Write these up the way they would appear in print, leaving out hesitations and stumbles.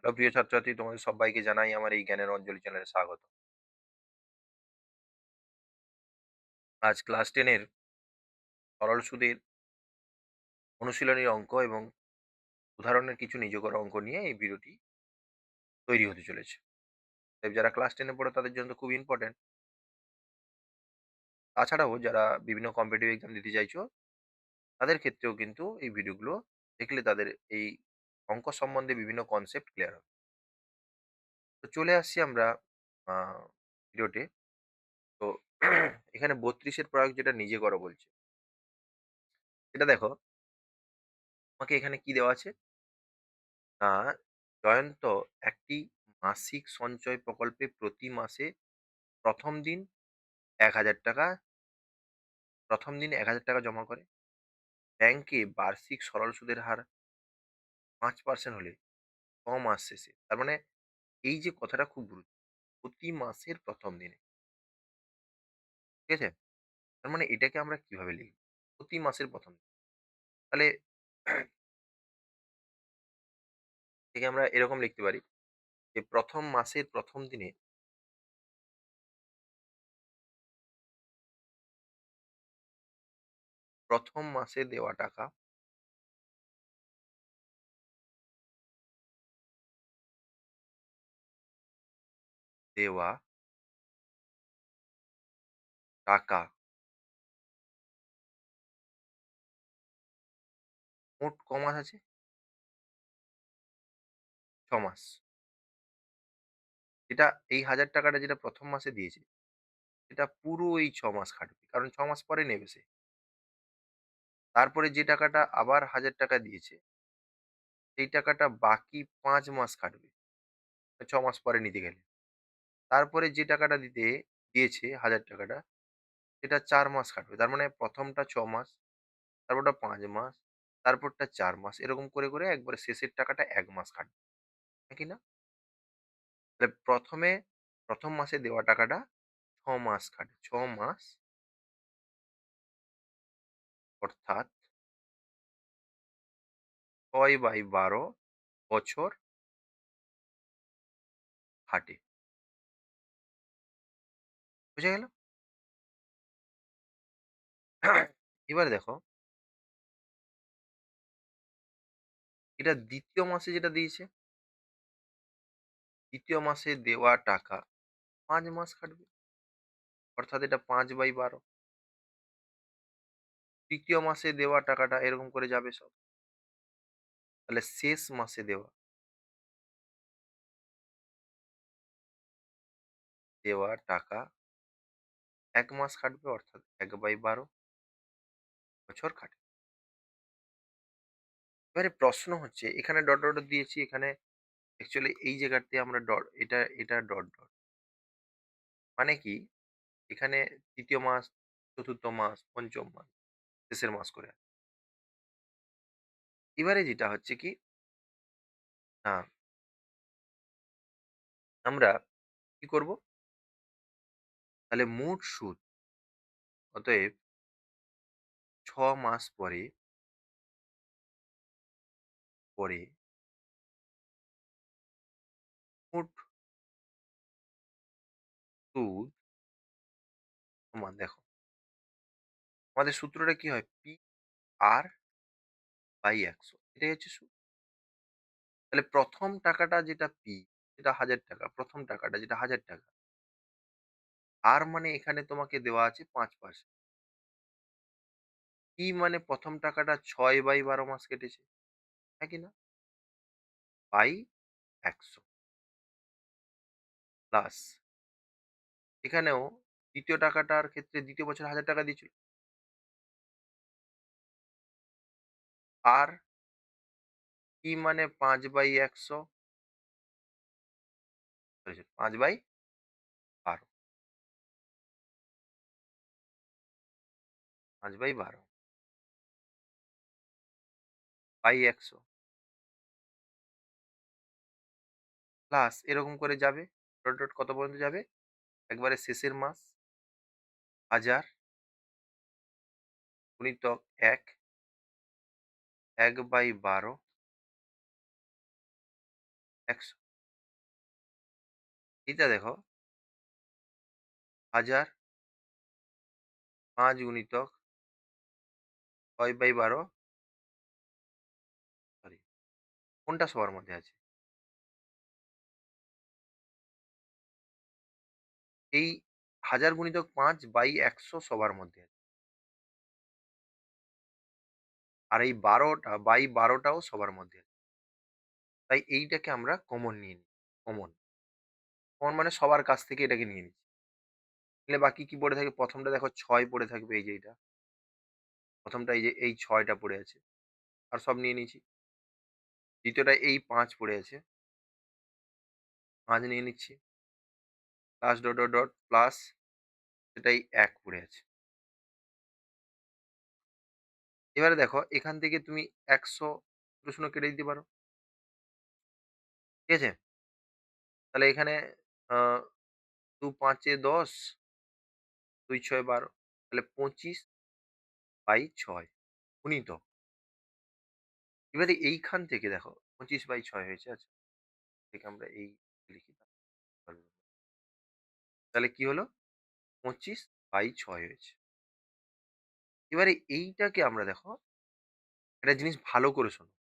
Hello প্রিয় ছাত্রছাত্রী, তোমাদের সবাইকে জানাই আমার এই জ্ঞানের অঞ্জলি চ্যানেলে স্বাগত। আজ ক্লাস 10 এর সরল সুদের অনুশীলনীর অঙ্ক এবং উদাহরণের কিছু নিজ করা অঙ্ক নিয়ে এই ভিডিওটি তৈরি হতে চলেছে। তাই যারা ক্লাস 10 এ পড়ে তাদের জন্য তো খুব ইম্পর্টেন্ট। তাছাড়াও যারা বিভিন্ন কম্পিটিটিভ এক্সাম দিতে চাইছো তাদের ক্ষেত্রেও কিন্তু এই ভিডিওগুলো দেখলে তাদের এই অঙ্ক সম্বন্ধে বিভিন্ন কনসেপ্ট ক্লিয়ার হবে। তো চলে আসছি আমরা আ ভিডিওতে। তো এখানে ৩২ এর প্রয়োগ যেটা নিজে করো বলছে। এটা দেখো, তোমাকে এখানে কি দেওয়া আছে? আ জয়ন্ত একটি মাসিক সঞ্চয় প্রকল্পে প্রতি মাসে ১ম দিন ৳১,০০০ জমা করে। ব্যাংকে বার্ষিক সরল সুদের হার ৫% হলে ৬ মাস শেষে, তার মানে এই যে কথাটা খুব প্রতি মাসের ১ম দিনে, ঠিক আছে? তার মানে এটাকে আমরা কিভাবে লিখব? প্রতি মাসের ১ম দিন। তাহলে এটাকে আমরা এরকম লিখতে পারি যে ১ম মাসের ১ম দিনে ১ম মাসে দেওয়া টাকা, দেওয়া টাকা মোট ক মাস আছে? ৬ মাস। এটা এই ৳১,০০০ টা যেটা ১ম মাসে দিয়েছে, সেটা পুরো এই ৬ মাস খাটবে। কারণ ৬ মাস পরে নেবে সে। তারপরে যে টাকাটা আবার ৳১,০০০ দিয়েছে, সেই টাকাটা বাকি ৫ মাস খাটবে। ৬ মাস পরে নিতে গেলে। তারপরে যে টাকাটা দিয়েছে ৳১,০০০ টা, সেটা ৪ মাস খাটবে। তার মানে ১ম টা ৬ মাস, তারপরটা ৫ মাস, তারপরটা ৪ মাস। এরকম করে একবারে শেষের টাকাটা ১ মাস খাটবে। হ্যাঁ কি না? তাহলে ১ম মাসে দেওয়া টাকাটা ৬ মাস খাটে। ৬ মাস অর্থাৎ ৬/১২ বছর খাটে। বুঝা গেল? এবার দেখো, এটা ২য় মাসে যেটা দিয়েছে, ২য় মাসে দেওয়া টাকা ৫ মাস খাটবে। অর্থাৎ এটা ৫/১২। ৩য় মাসে দেওয়া টাকাটা এরকম করে যাবে সব। তাহলে শেষ মাসে দেওয়া টাকা ১ মাস খাটবে, অর্থাৎ ১/১২ বছর খাটে। এবারে প্রশ্ন হচ্ছে, এখানে ডট দিয়েছি, এখানে অ্যাকচুয়ালি এই জায়গাতে আমরা এটা ডট। মানে কি? এখানে ৩য় মাস, ৪র্থ মাস, ৫ম মাস, শেষের মাস করে। এবারে যেটা হচ্ছে কি, আ আমরা কি করব? তাহলে মোট সুদ, অতএব ৬ মাস পরে মোট সুদ সমান, দেখো আমাদের সূত্রটা কি হয়? PR/১০০, এটাই হচ্ছে সুদ। তাহলে ১ম টাকাটা যেটা সেটা ৳১,০০০, ১ম টাকাটা যেটা ৳১,০০০, আর মানে এখানে তোমাকে দেওয়া আছে ৫%। মানে ১ম টাকাটা ৬/১২ মাস কেটেছে। হ্যাঁ কি না? বাই ১০০ প্লাস এখানেও ২য় টাকাটার ক্ষেত্রে ২য় বছর ৳১,০০০ দিয়েছিল। আর মানে ৫/১০০, সরি, ৫/১২, ৫/১২ বাই ১০০ প্লাস এরকম করে যাবে। কত পর্যন্ত যাবে? একবারে শেষের মাস ১০০০ গুণিতক ১, ১/১২ ১০০ এইটা দেখো ১০০০ ৫ গুণিতক ৬/১২ সরি কোনটা সবার মধ্যে আছে? এই ১০০০ গুণিতক ৫/১০০ সবার মধ্যে আছে। আর এই ১২ টা বাই ১২ টাও সবার মধ্যে আছে। তাই এইটাকে আমরা কমন নিয়ে নিই। কমন। কমন মানে সবার কাছ থেকে এটাকে নিয়ে নিচ্ছি। নিলে বাকি কি পড়ে থাকে? ১ম টা দেখো ৬ পড়ে থাকবে এই যে এইটা। ১ম টা এই যে এই ৬ টা পড়ে আছে। আর সব নিয়ে নিয়েছি। ২য় টায় এই ৫ পড়ে আছে। ৫ নিয়ে নিচ্ছি। প্লাস ডট প্লাস সেটাই ১ পড়ে আছে। এবারে দেখো এখান থেকে তুমি ১০০ 0 কেটে দিতে পারো। ঠিক আছে? তাহলে এখানে আ ২ ৫ এ ১০, ২ ৬ ১২ তাহলে ২৫/৬ গুণিতক। এবারে এইখান থেকে দেখো ২৫/৬ হয়েছে। আচ্ছা, থেকে আমরা এই লিখি। তাহলে কি হলো? ২৫/৬ হয়েছে। এবারে এইটাকে আমরা দেখো একটা জিনিস ভালো করে শোনো।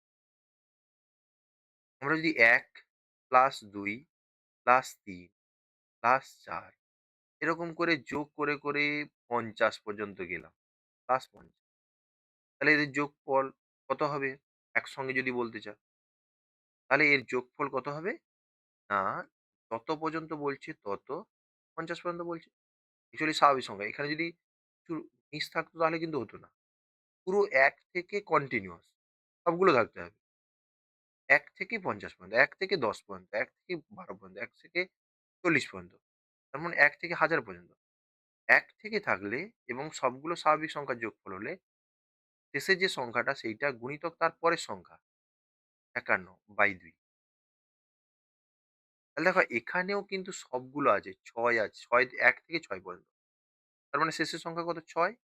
আমরা যদি ১ প্লাস ২ প্লাস ৩ প্লাস ৪ এরকম করে যোগ করে ৫০ পর্যন্ত গেলাম। প্লাস ৫০ তাহলে এদের যোগফল কত হবে? একসঙ্গে যদি বলতে চাও। তাহলে এর যোগফল কত হবে? না, যত পর্যন্ত বলছে তত ৫০ পর্যন্ত বলছে। অ্যাকচুয়ালি স্বাভাবিক সংখ্যা। এখানে যদি একটু মিস থাকতো তাহলে কিন্তু হতো না। পুরো ১ থেকে কন্টিনিউয়াস সবগুলো থাকতে হবে। ১ থেকে ৫০ পর্যন্ত, ১ থেকে ১০ পর্যন্ত, ১ থেকে ১২ পর্যন্ত, ১ থেকে ৪০ পর্যন্ত। তার মানে ১ থেকে ১০০০ পর্যন্ত। ১ থেকে থাকলে এবং সবগুলো স্বাভাবিক সংখ্যার যোগফল হলে শেষের যে সংখ্যাটা সেইটা গুণিতক তার পরের সংখ্যা ৫১/২। তাহলে দেখো এখানেও কিন্তু সবগুলো আছে। ৬ আছে। ৬ ১ থেকে ৬ পর্যন্ত। তার মানে শেষের সংখ্যা কত? ৬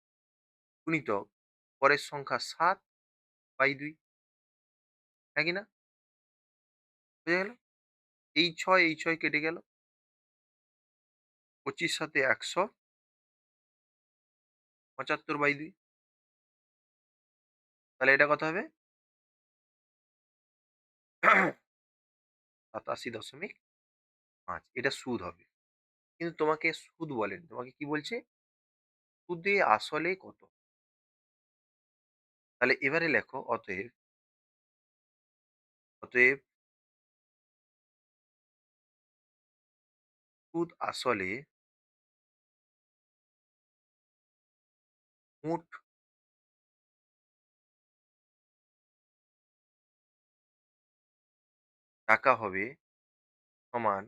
গুণিতক পরের সংখ্যা ৭/২। হ্যাঁ কি না? বোঝা গেল? এই ৬ কেটে গেল। ২৫ সাথে ১০০ ৭৫/২। তাহলে এটা কত হবে? ৮৭.৫ এটা সুদ হবে। কিন্তু তোমাকে সুদ বলেনি। তোমাকে কি বলছে? সুদে আসলে কত? তাহলে এবারে লেখো অতএব সুদ আসলে মোট টাকা হবে সমান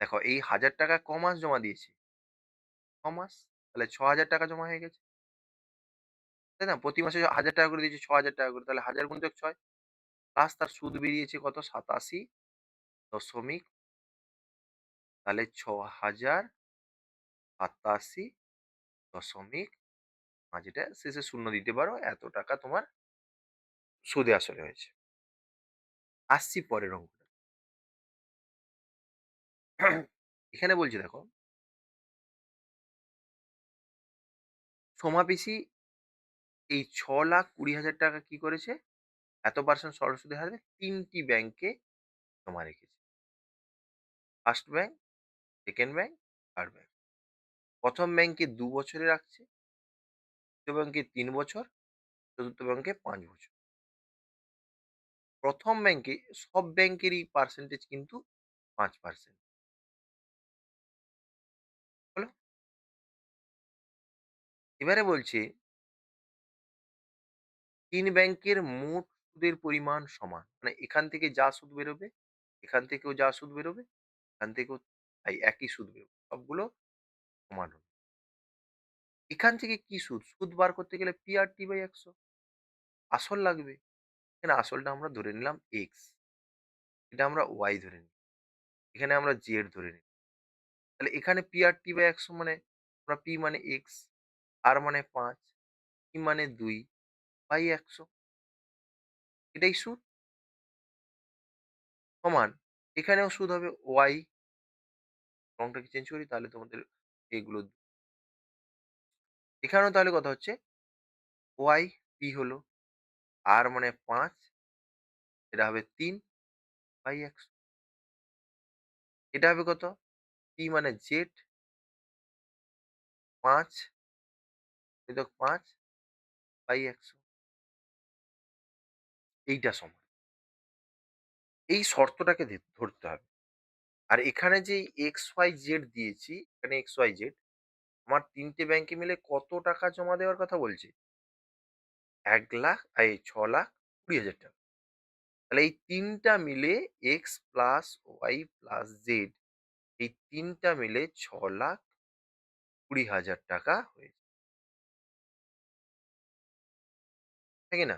দেখো এই ৳১,০০০ ক মাস জমা দিয়েছি? ৬ মাস। তাহলে ৳৬,০০০ জমা হয়ে গেছে। তাই না? প্রতি মাসে ৳১,০০০ করে দিয়েছি, ৳৬,০০০ করে। তাহলে ১,০০০ গুণিতক ৬ প্লাস তার সুদ বেরিয়েছে কত? ৮৭ দশমিক তাহলে ৬,০৮৭.৫ এটা শেষে শূন্য দিতে পারো। এত টাকা তোমার সুদে আসলে হয়েছে। আসছি পরের অঙ্কটা। এখানে বলছে দেখো, সোমাপিসি এই ৳৬,২০,০০০ কি করেছে? এত পার্সেন্ট সরল সুদের হারে ৩ টি ব্যাংকে জমা রেখেছে। First bank, second bank, third bank. ১ম ব্যাংকে ২ বছরে রাখছে, ২য় ব্যাংকে ৩ বছর, চতুর্থ ব্যাংকে ৫ বছর। ১ম ব্যাংকে সব ব্যাংকেরই পার্সেন্টেজ কিন্তু ৫%। হলো? এবারে বলছে ৩ ব্যাংকের মোট সুদের পরিমাণ সমান। মানে এখান থেকে যা সুদ বেরোবে, এখান থেকেও যা সুদ বেরোবে, এখান থেকেও তাই একই সুদ বেরোবে। সবগুলো সমান হবে। এখান থেকে কি সুদ? সুদ বার করতে গেলে PRT/১০০ আসল লাগবে। এখানে আসলটা আমরা ধরে নিলাম x, এটা আমরা y ধরে নিই। এখানে আমরা z ধরে নিই। তাহলে এখানে PRT/১০০ মানে আমরা P মানে x, R মানে ৫, E মানে ২/১০০ এটাই সুদ। সমান এখানেও সুদ হবে y, রংটা কি চেঞ্জ করি তাহলে তোমাদের এগুলো এখানেও তাহলে কথা হচ্ছে y p হলো r মানে ৫, এটা হবে ৩/১০০। এটা হবে কত? p মানে z ৫ বিয়োগ ৫/১০০, এইটা সমান। এই শর্তটাকে ধরতে হবে। আর এখানে যেই XYZ দিয়েছি, এখানে XYZ আমার ৩ টে ব্যাংকে মিলে কত টাকা জমা দেওয়ার কথা বলছে? ৬,২০,০০০ টাকা। তাহলে এই ৩ টা মিলে X plus Y plus Z, এই ৩ টা মিলে ৬,২০,০০০ টাকা হয়েছে। তাই কি না?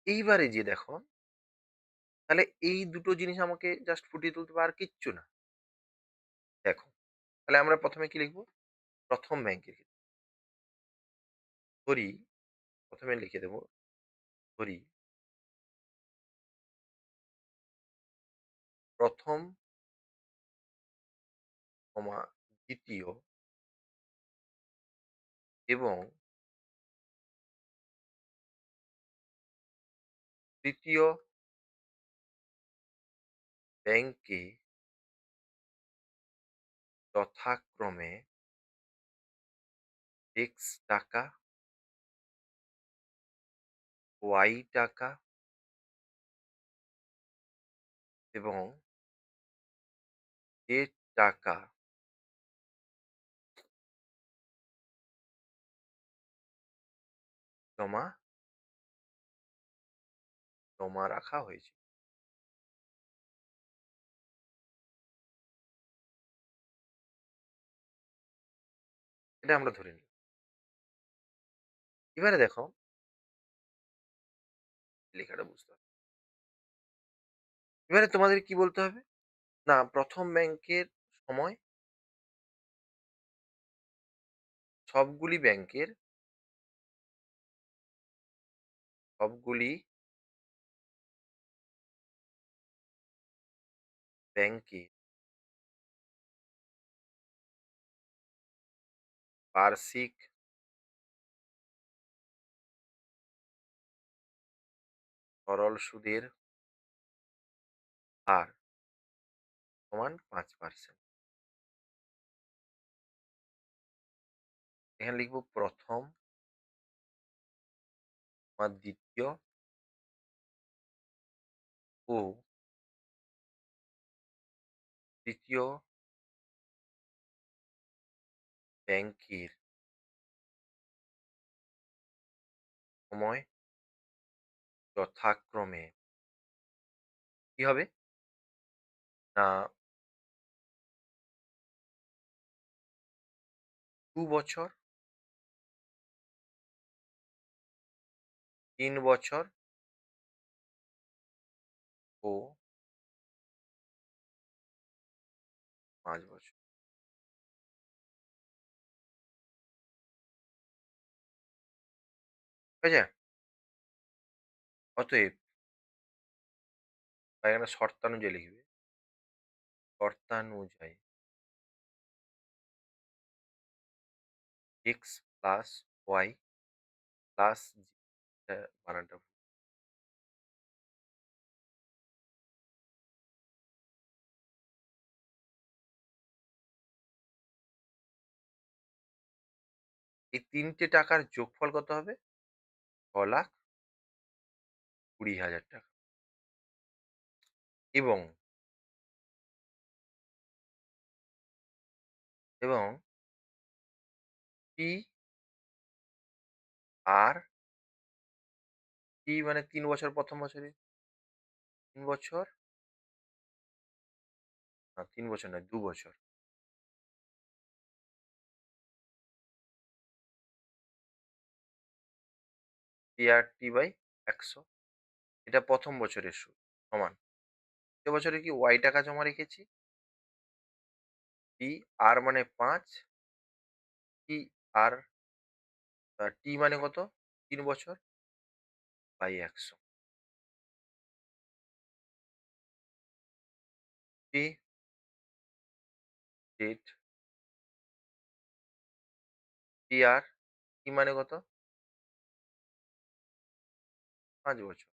এইবারে যে দেখো, তাহলে এই দুটো জিনিস আমাকে জাস্ট ফুটিয়ে তুলতে হবে আর কিচ্ছু না। দেখো, তাহলে আমরা ১ম এ কি লিখব? ১ম ব্যাংকের ক্ষেত্রে ধরি, ১ম এ লিখে দেব, ধরি ১ম, ২য় এবং ৩য় ব্যাংকে যথাক্রমে X টাকা, Y টাকা এবং Z টাকা জমা জমা রাখা হয়েছে। এটা আমরা ধরে নিই। এবারে দেখো, লেখাটা বুঝতে হবে। এবারে তোমাদের কি বলতে হবে? না ১ম ব্যাংকের সময় সবগুলি ব্যাংকের সবগুলি ব্যাংকে বার্ষিক সরল সুদের হার সমান ৫%। এখানে লিখব ১ম, ২য় ও ৩য় ব্যাংকের সময় যথাক্রমে কি হবে? না ২ বছর, ৩ বছর ও ৫ বছর। ঠিক আছে? অতএব বা এখানে শর্তানুযায়ী লিখবে। শর্তানুযায়ী x plus y plus z, বানানটা ভুল। এই ৩ টে টাকার যোগফল কত হবে? ৬,২০,০০০ টাকা। এবং, এবং P আর P মানে ৩ বছর ১ম বছরে, ৩ বছর, না ৩ বছর নয় ২ বছর। P আর T বাই ১০০, এটা ১ম বছরের সুদ সমান। দ্বিতীয় বছরে কি y টাকা জমা রেখেছি। P আর মানে ৫, T আর T মানে কত? ৩ বছর বাই ১০০। পি, জেড, পিআর, টি মানে কত? ৫ বছর।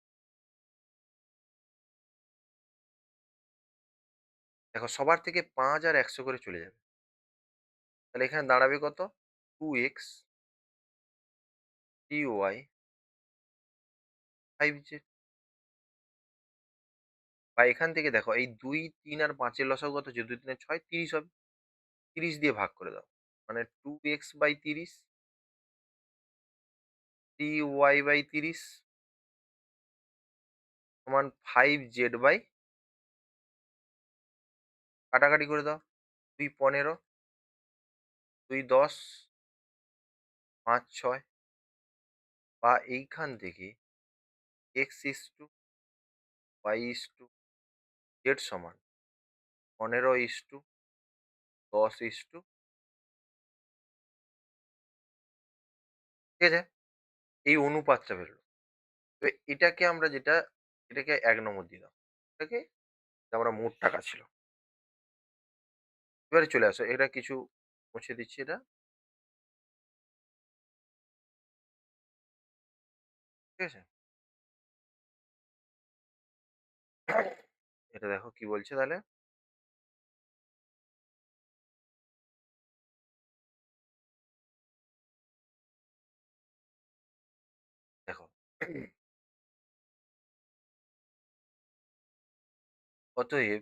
দেখো সবার থেকে ৫ আর ১০০ করে চলে যাবে। তাহলে এখানে দাঁড়াবে কত? 2x, ty, 5z। বা এখান থেকে দেখো এই ২, ৩ আর ৫ এর লসাগু কত হচ্ছে? ২, ৩ এ ৬, ৩০ হবে। ৩০ দিয়ে ভাগ করে দাও। মানে 2x/30, ty/30 সমান 5z/ কাটাকাটি করে দাও। ২ ১৫, ২ ১০, ৫ ৬ বা এইখান থেকে x/y/z সমান ১৫/১০/, ঠিক আছে? এই অনুপাতটা বেরোলো। তো এটাকে আমরা যেটা এটাকে ১ নম্বর দিয়ে দাও। এটাকে যে আমরা মোট টাকা ছিল। এবারে চলে আসো। এটা কিছু মুছে দিচ্ছি এটা। ঠিক আছে? এটা দেখো কি বলছে তাহলে? দেখো অতএব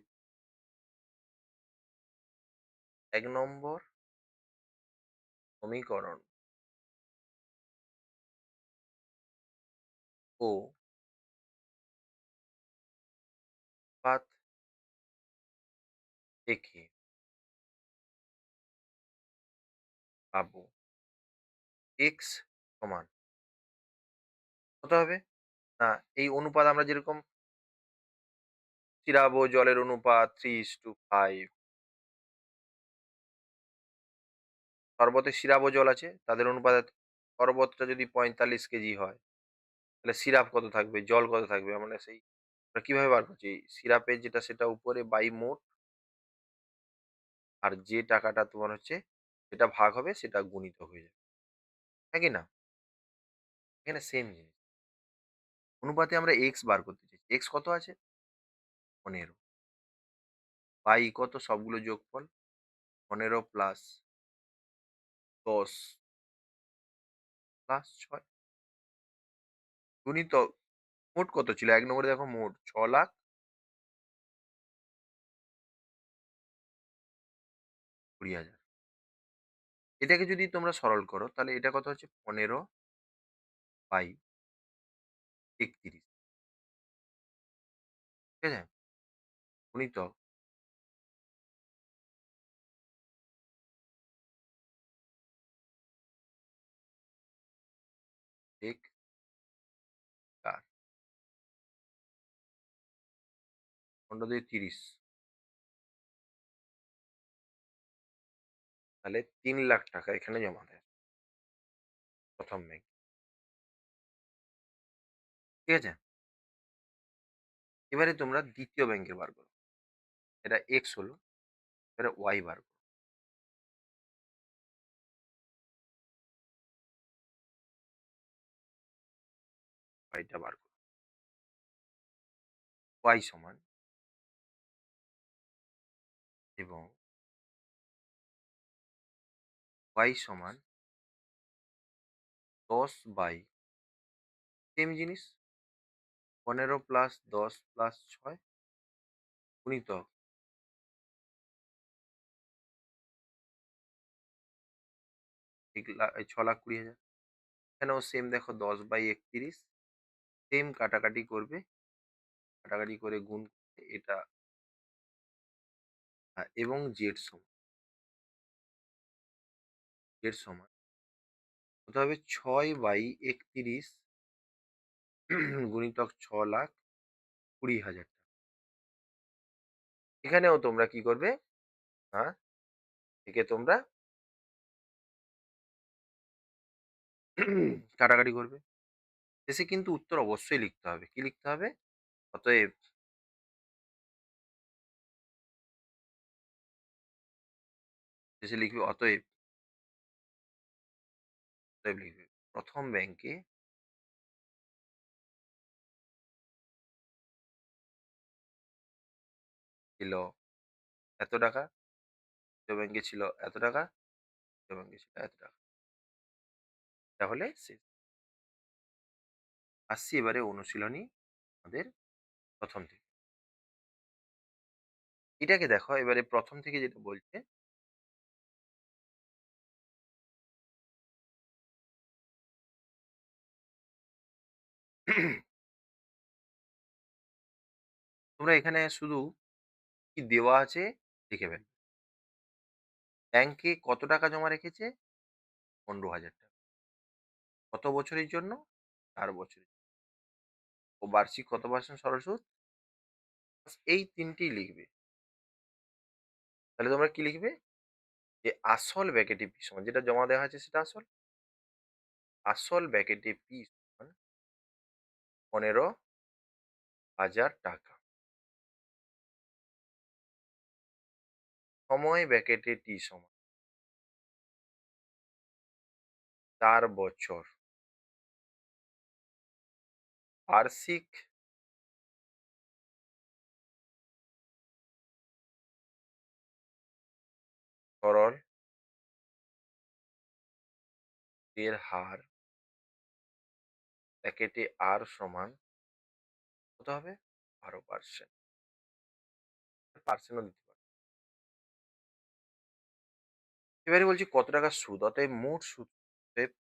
১ নম্বর সমীকরণ ও পাত দেখে পাবো x সমান কত হবে? না, এই অনুপাত আমরা যেরকম চিরাব জলের অনুপাত 3:5, শরবতে সিরাপ ও জল আছে, তাদের অনুপাত শরবতটা যদি ৪৫ কেজি হয়, তাহলে সিরাপ কত থাকবে, জল কত থাকবে? আমরা সেই আমরা কিভাবে বার করছি? সিরাপের যেটা সেটা উপরে বাই মোট, আর যে টাকাটা তোমার হচ্ছে সেটা ভাগ হবে সেটা গুণিত হয়ে যাবে। হ্যাঁ কি না? এখানে সেম জিনিস। অনুপাতে আমরা x বার করতে চাইছি। x কত আছে? ১৫। y কত? সবগুলো যোগফল ১৫ প্লাস ১০ প্লাস ৬ গুণিতক মোট কত ছিল? ১ নম্বরে দেখো মোট ৬,২০,০০০। এটাকে যদি তোমরা সরল করো তাহলে এটা কত হচ্ছে? ১৫/৩১, ঠিক আছে? গুণিতক এক ৪, ১৫×২=৩০, তাহলে ৩,০০,০০০ টাকা এখানে জমা দেয় ১ম ব্যাংক। ঠিক আছে? এবারে তোমরা ২য় ব্যাংকের বার করো। এটা x হলো, এবারে y বার করো। y টা বার করো। y সমান এবং y সমান ১০/, সেম জিনিস ১৫ প্লাস ১০ প্লাস ৬ গুণিতক এই ৬,২০,০০০। এখানেও সেম দেখো ১০/৩১, সেম কাটাকাটি করবে। কাটাকাটি করে গুণ করবে এটা এবং z সমান কত হবে? ৬/৩১ গুণিতক ৬,২০,০০০। এখানেও তোমরা কি করবে? না, একে তোমরা কাটাকাটি করবে। শেষে কিন্তু উত্তর অবশ্যই লিখতে হবে। কি লিখতে হবে? অতএব শেষে লিখবি অতএব, অতএব লিখবি ১ম ব্যাংকে ছিল এত টাকা, ২য় ব্যাংকে ছিল এত টাকা, ৩য় ব্যাংকে ছিল এত টাকা। তাহলে শেষ। আসছি এবারে অনুশীলনী আমাদের ১ম থেকে। এটাকে দেখো এবারে ১ম থেকে যেটা বলছে তোমরা এখানে শুধু কি দেওয়া আছে লিখে ফেলবে। ব্যাংকে কত টাকা জমা রেখেছে? ১৫,০০০ টাকা। কত বছরের জন্য? ৪ বছরের। ও বার্ষিক কত % সরল সুদ? বাস এই ৩ টিই লিখবে। তাহলে তোমরা কি লিখবে? যে আসল ব্যাকেটে P সমান যেটা জমা দেওয়া আছে সেটা আসল। আসল ব্যাকেটে P সমান ১৫,০০০ টাকা। সময় ব্যাকেটে T সমান ৪ বছর। বার্ষিক সরল এর হার ব্র্যাকেটে R সমান কত হবে? ১২%। পার্সেন্টও দিতে পারো। এবারে বলছি কত টাকা সুদ? অতএব মোট সুদ অতএব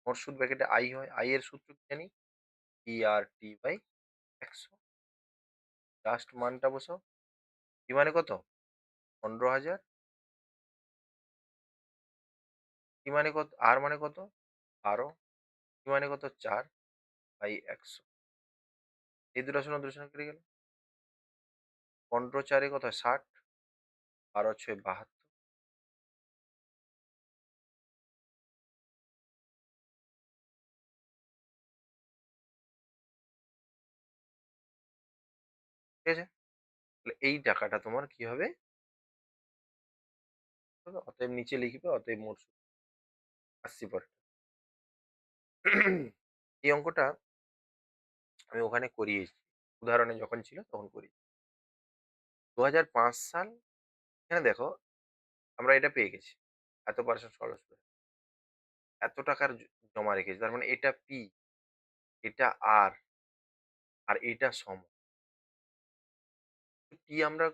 মোট সুদ ব্র্যাকেটে I হয়। I এর সূত্র কি জানি? PRT/100। জাস্ট মানটা বসাও। P মানে কত? ১৫,০০০। T মানে কত? R মানে কত? ১২। P মানে কত? ৪/১০০। এই দুটার সঙ্গে দুটোর সঙ্গে কেটে গেল। ১৫ ৪ এ কত হয়? ৬০। ১২ ৬ ৭২। ঠিক আছে? তাহলে এই টাকাটা তোমার কি হবে? অতএব নিচে লিখবে অতএব মোট সুদ। আসছি পরে। এই অঙ্কটা আমি ওখানে করিয়েছি। উদাহরণে যখন ছিল তখন করি। ২০০৫ সাল এখানে দেখো আমরা এটা পেয়ে গেছি। এত % সরল সুদ। এত টাকার জমা রেখেছি। তার মানে এটা P, এটা R আর এটা সম। P আমরা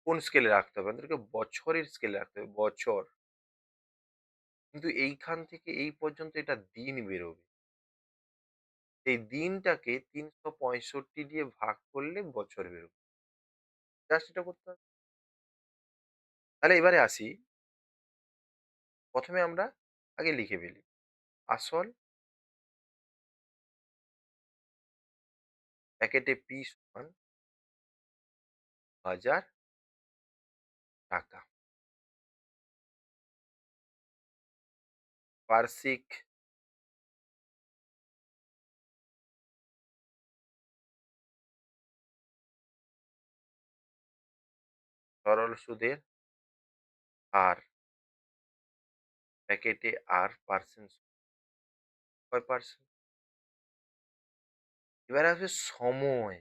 কোন স্কেলে রাখতে হবে? আমাদেরকে বছরের স্কেলে রাখতে হবে। বছর। কিন্তু এইখান থেকে এই পর্যন্ত এটা দিন বেরোবে। এই দিনটাকে ৩৬৫ দিয়ে ভাগ করলে বছর বেরোবে। জাস্ট এটা করতে হবে। তাহলে এবারে আসি। ১ম এ আমরা আগে লিখে ফেলি। আসল প্যাকেটে P সমান ১০০০ টাকা। বার্ষিক সরল সুদের হার প্যাকেটে R পার্সেন্ট কয় পার্সেন্ট? এবারে আসবে সময়।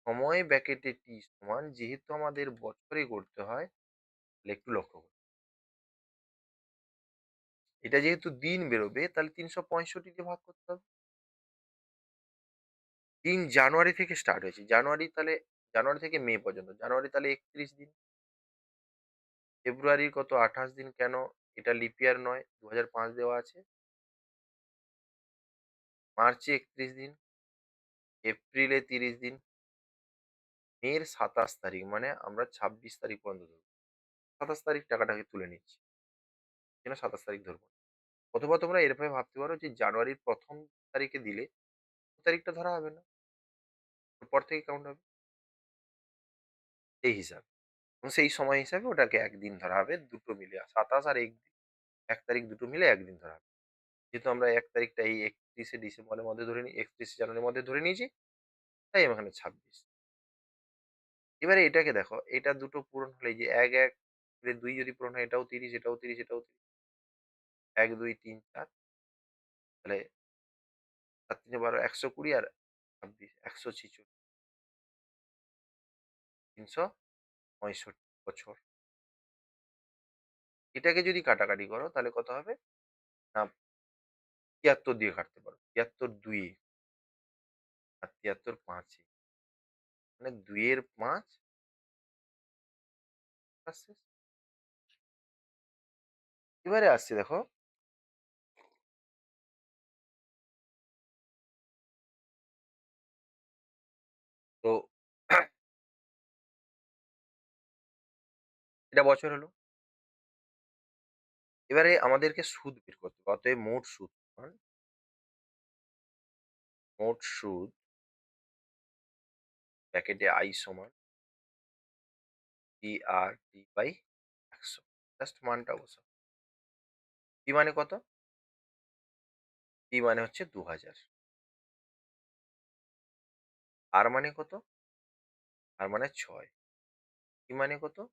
সময় ব্র্যাকেটে T সমান যেহেতু আমাদের বছরে করতে হয় তাহলে একটু লক্ষ্য করুন। এটা যেহেতু দিন বেরোবে তাহলে ৩৬৫ দিয়ে ভাগ করতে হবে। ৩ জানুয়ারি থেকে স্টার্ট হয়েছে। জানুয়ারি তাহলে জানুয়ারি থেকে মে পর্যন্ত। জানুয়ারি তাহলে ৩১ দিন। ফেব্রুয়ারির কত ২৮ দিন কেন? এটা লিপ ইয়ার নয়। ২০০৫ দেওয়া আছে। মার্চে ৩১ দিন। এপ্রিলে ৩০ দিন। মের ২৭ তারিখ মানে আমরা ২৬ তারিখ পর্যন্ত ধরব। ২৭ তারিখ টাকাটাকে তুলে নিচ্ছি। এজন্য ২৭ তারিখ ধরব। অথবা তোমরা এভাবে ভাবতে পারো যে জানুয়ারির ১ম তারিখে দিলে তারিখটা ধরা হবে না। এরপর থেকে কাউন্ট হবে। এই হিসাব। এবং সেই সময় হিসাবে ওটাকে ১ দিন ধরা হবে দুটো মিলে। ২৭ আর ১ তারিখ দুটো মিলে ১ দিন ধরা হবে। যেহেতু আমরা ১ তারিখটা এই ৩১শে ডিসেম্বরের মধ্যে ধরে ৩১শে জানুয়ারির মধ্যে ধরে নিয়েছি, তাই আমি এখানে ২৬। এবারে এটাকে দেখো, এটা দুটো পূরণ হলে এই যে ১, ১ ২ যদি পূরণ হয় এটাও ৩০, এটাও ৩০, এটাও ৩০। ১, ২, ৩, ৪ তাহলে ৭ ৩ ১২ ১২০ আর ২৬ ১৪৬ ৩৬৫ বছর। এটাকে যদি কাটাকাটি করো তাহলে কত হবে? না ৭৩ দিয়ে কাটতে পারো। ৭৩ ২ এ আর ৭৩ ৫ এ। মানে ২ এর ৫ কাজ শেষ। এবারে আসছে দেখো, তো এটা বছর হলো। এবারে আমাদেরকে সুদ বের করতে হবে। অতএব মোট সুদ সমান মোট সুদ ব্র্যাকেটে I সমান PRT/100। জাস্ট মানটা বসাও। P মানে কত? P মানে হচ্ছে ২০০০। R মানে কত? R মানে ৬। T মানে কত?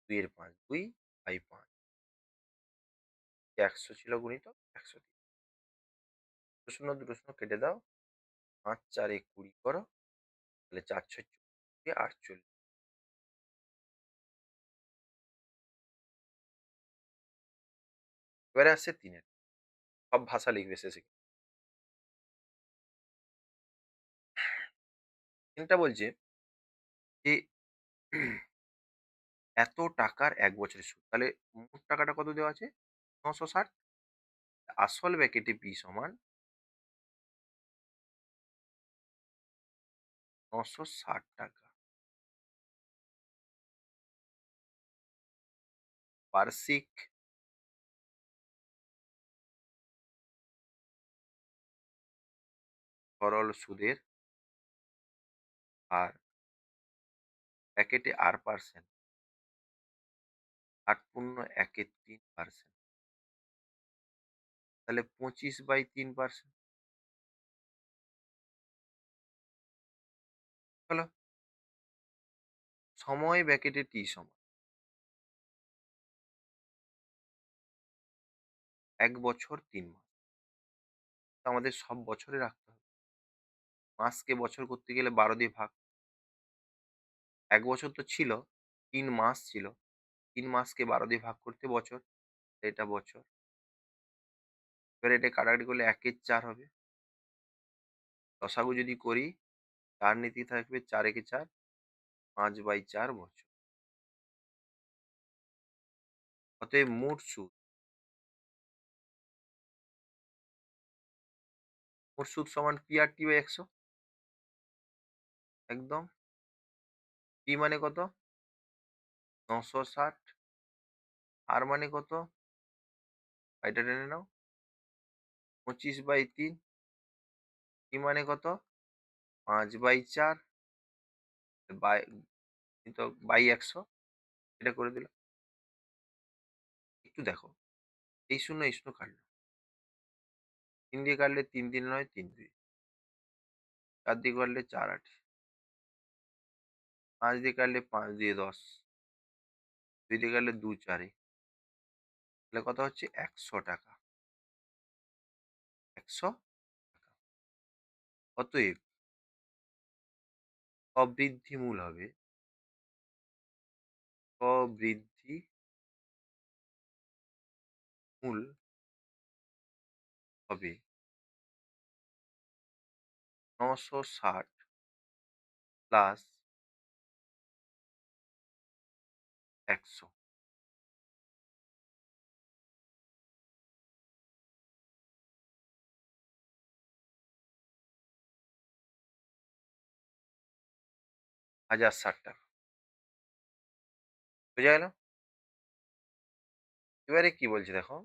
২ এর ৫। ২/৫। ১০০ ছিল গুণিতক ১০০ দিয়ে। ২ শূন্য ২ শূন্য কেটে দাও। ৫ ৪ এ ২০ করো। তাহলে ৪ ৬ ৪৮। এবারে আসছে ৩ এর। সব ভাষা লিখবে শেষে। ৩ টা বলছে যে এত টাকার ১ বছরের সুদ। তাহলে মোট টাকাটা কত দেওয়া আছে? ৯৬০। আসল ব্র্যাকেটে P সমান ৯৬০ টাকা। বার্ষিক সরল সুদের হার ব্র্যাকেটে R% ৮.১৩%। তাহলে ২৫/৩%। হলো। সময় ব্র্যাকেটে T সমান ১ বছর ৩ মাস। তো আমাদের সব বছরে রাখতে হবে। মাসকে বছর করতে গেলে ১২ দিয়ে ভাগ। ১ বছর তো ছিল, ৩ মাস ছিল। ৩ মাসকে ১২ দিয়ে ভাগ করতে বছর। এটা বছর। এবার এটা কাটাকাটি করলে ১ এর ৪ হবে। লসাগু যদি করি ৪ নিতে থাকবে ৪ একে ৪, ৫/৪ বছর। অতএব মোট সুদ সমান PRT/১০০। একদম। P মানে কত? ৯৬০। R মানে কত? এটা টেনে নাও। ২৫/৩। T মানে কত? ৫/৪ বাই তো বাই ১০০। এটা করে দিলাম। একটু দেখো। এই শূন্য এই শূন্য কাটলো। ৩ দিয়ে কাটলে ৩ ৩ নয় ৩ ২। ৪ দিয়ে কাটলে ৪ ৮। ৫ দিয়ে কাটলে ৫ দিয়ে ১০। ২ দিয়ে কাটলে ২ ৪ এ। তাহলে কত হচ্ছে? ১০০ টাকা। ১০০ টাকা। অতএব স্ববৃদ্ধি মূল হবে স্ববৃদ্ধি মূল হবে ৯৬০ প্লাস ১০০। ৳১০৬০। বোঝা গেল? এবারে কি বলছে দেখো।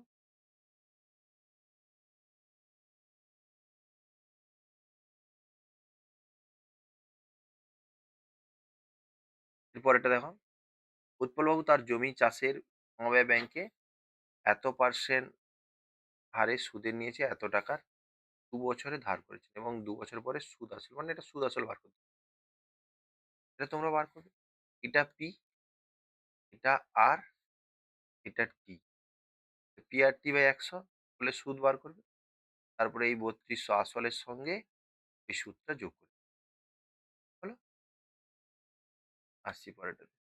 এরপরেরটা দেখো। উৎপলবাবু তার জমি চাষের সমবায় ব্যাংকে এত% হারে সুদে নিয়েছে এত টাকার ২ বছরে ধার করেছেন এবং ২ বছর পরে সুদ আসল মানে এটা সুদ আসল বার করতে হবে। এটা তোমরা বার করবে। এটা P, এটা R, এটা T। P আর T বাই ১০০ হলে সুদ বার করবে। তারপরে এই ৩২০০ আসলের সঙ্গে এই সুদটা যোগ করবে। হলো? আসছি পরেরটাতে।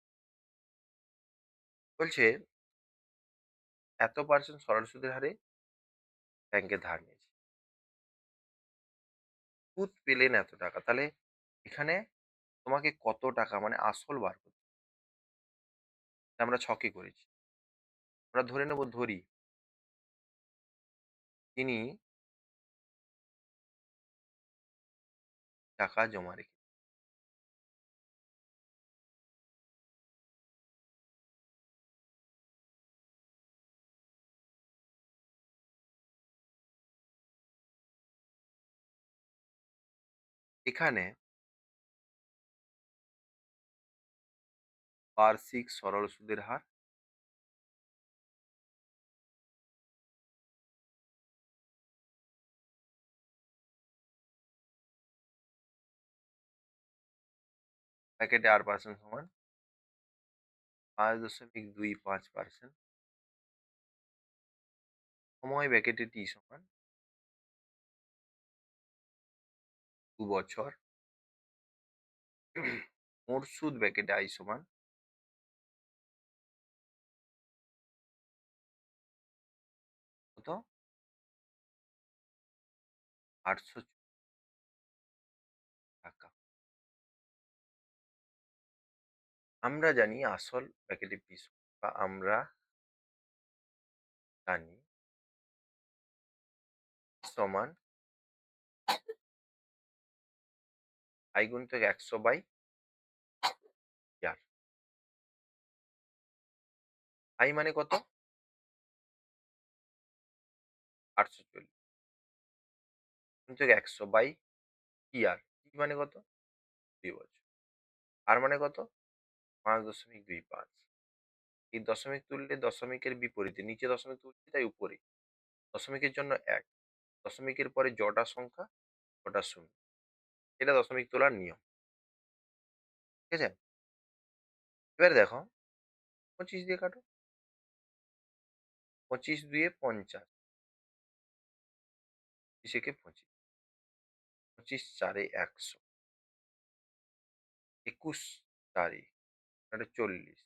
বলছে এত% সরল সুদের হারে ব্যাংকে ধার নিয়েছে। সুদ পেলেন এত টাকা। তাহলে এখানে তোমাকে কত টাকা মানে আসল বার করতে হবে। আমরা ছকে করেছি। আমরা ধরে নেব ধরি তিনি টাকা জমা রেখে এখানে বার্ষিক সরল সুদের হার প্যাকেটে R% সমান ৫.২৫%। সময় ব্যাকেটে T সমান ২ বছর। মোট সুদ ব্যাকেটে I সমান কত? ৮০০ টাকা। আমরা জানি আসল ব্যাকেটে P সমান বা আমরা জানি সমান I গুণিতক ১০০/R। I মানে কত? ৮৪০ গুণিতক ১০০/TR। T মানে কত? ২ বছর। R মানে কত? ৫.২৫। এই দশমিক তুললে দশমিকের বিপরীতে, নিচে দশমিক তুলছি তাই উপরে। দশমিকের জন্য ১, দশমিকের পরে জটা সংখ্যা ওটা ০। এটা দশমিক তোলার নিয়ম। ঠিক আছে? এবারে দেখো ২৫ দিয়ে কাটো। ২৫ দুইয়ে ৫০, ২৫ একে ২৫, ২৫ চারে ১০০, ২১ চারে এটা ৪০,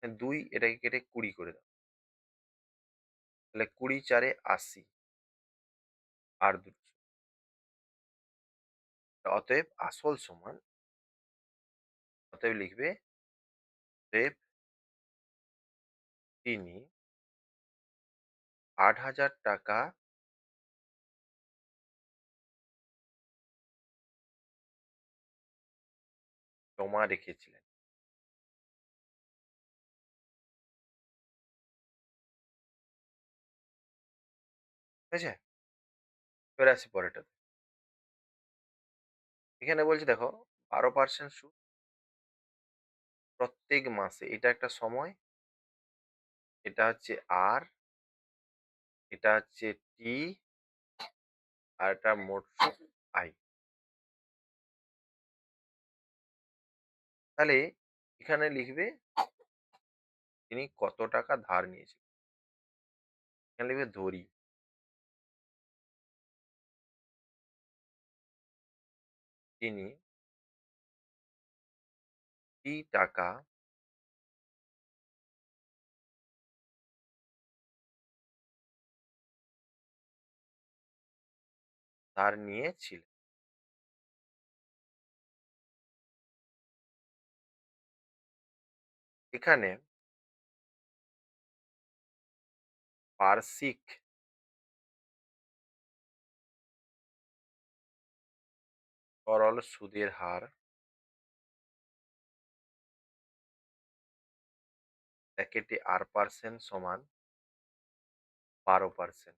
২ এটাকে কেটে ২০ করে দাও। তাহলে ২০ চারে ৮০ আর ২ অতএব আসল সমান, অতএব লিখবে অতএব তিনি ৮,০০০ টাকা জমা রেখেছিলেন। ঠিক আছে? এবার আসি পরেরটাতে। এখানে বলছে দেখো ১২% সুদ প্রত্যেক মাসে। এটা একটা সময়, এটা হচ্ছে R, এটা হচ্ছে T, আর এটা মোট সুদ I। তাহলে এখানে লিখবে তিনি কত টাকা ধার নিয়েছিলেন। এখানে লিখবে ধরি তিনি T টাকা ধার নিয়েছিলেন। এখানে বার্ষিক সরল সুদের হার ব্র্যাকেটে R% সমান ১২%।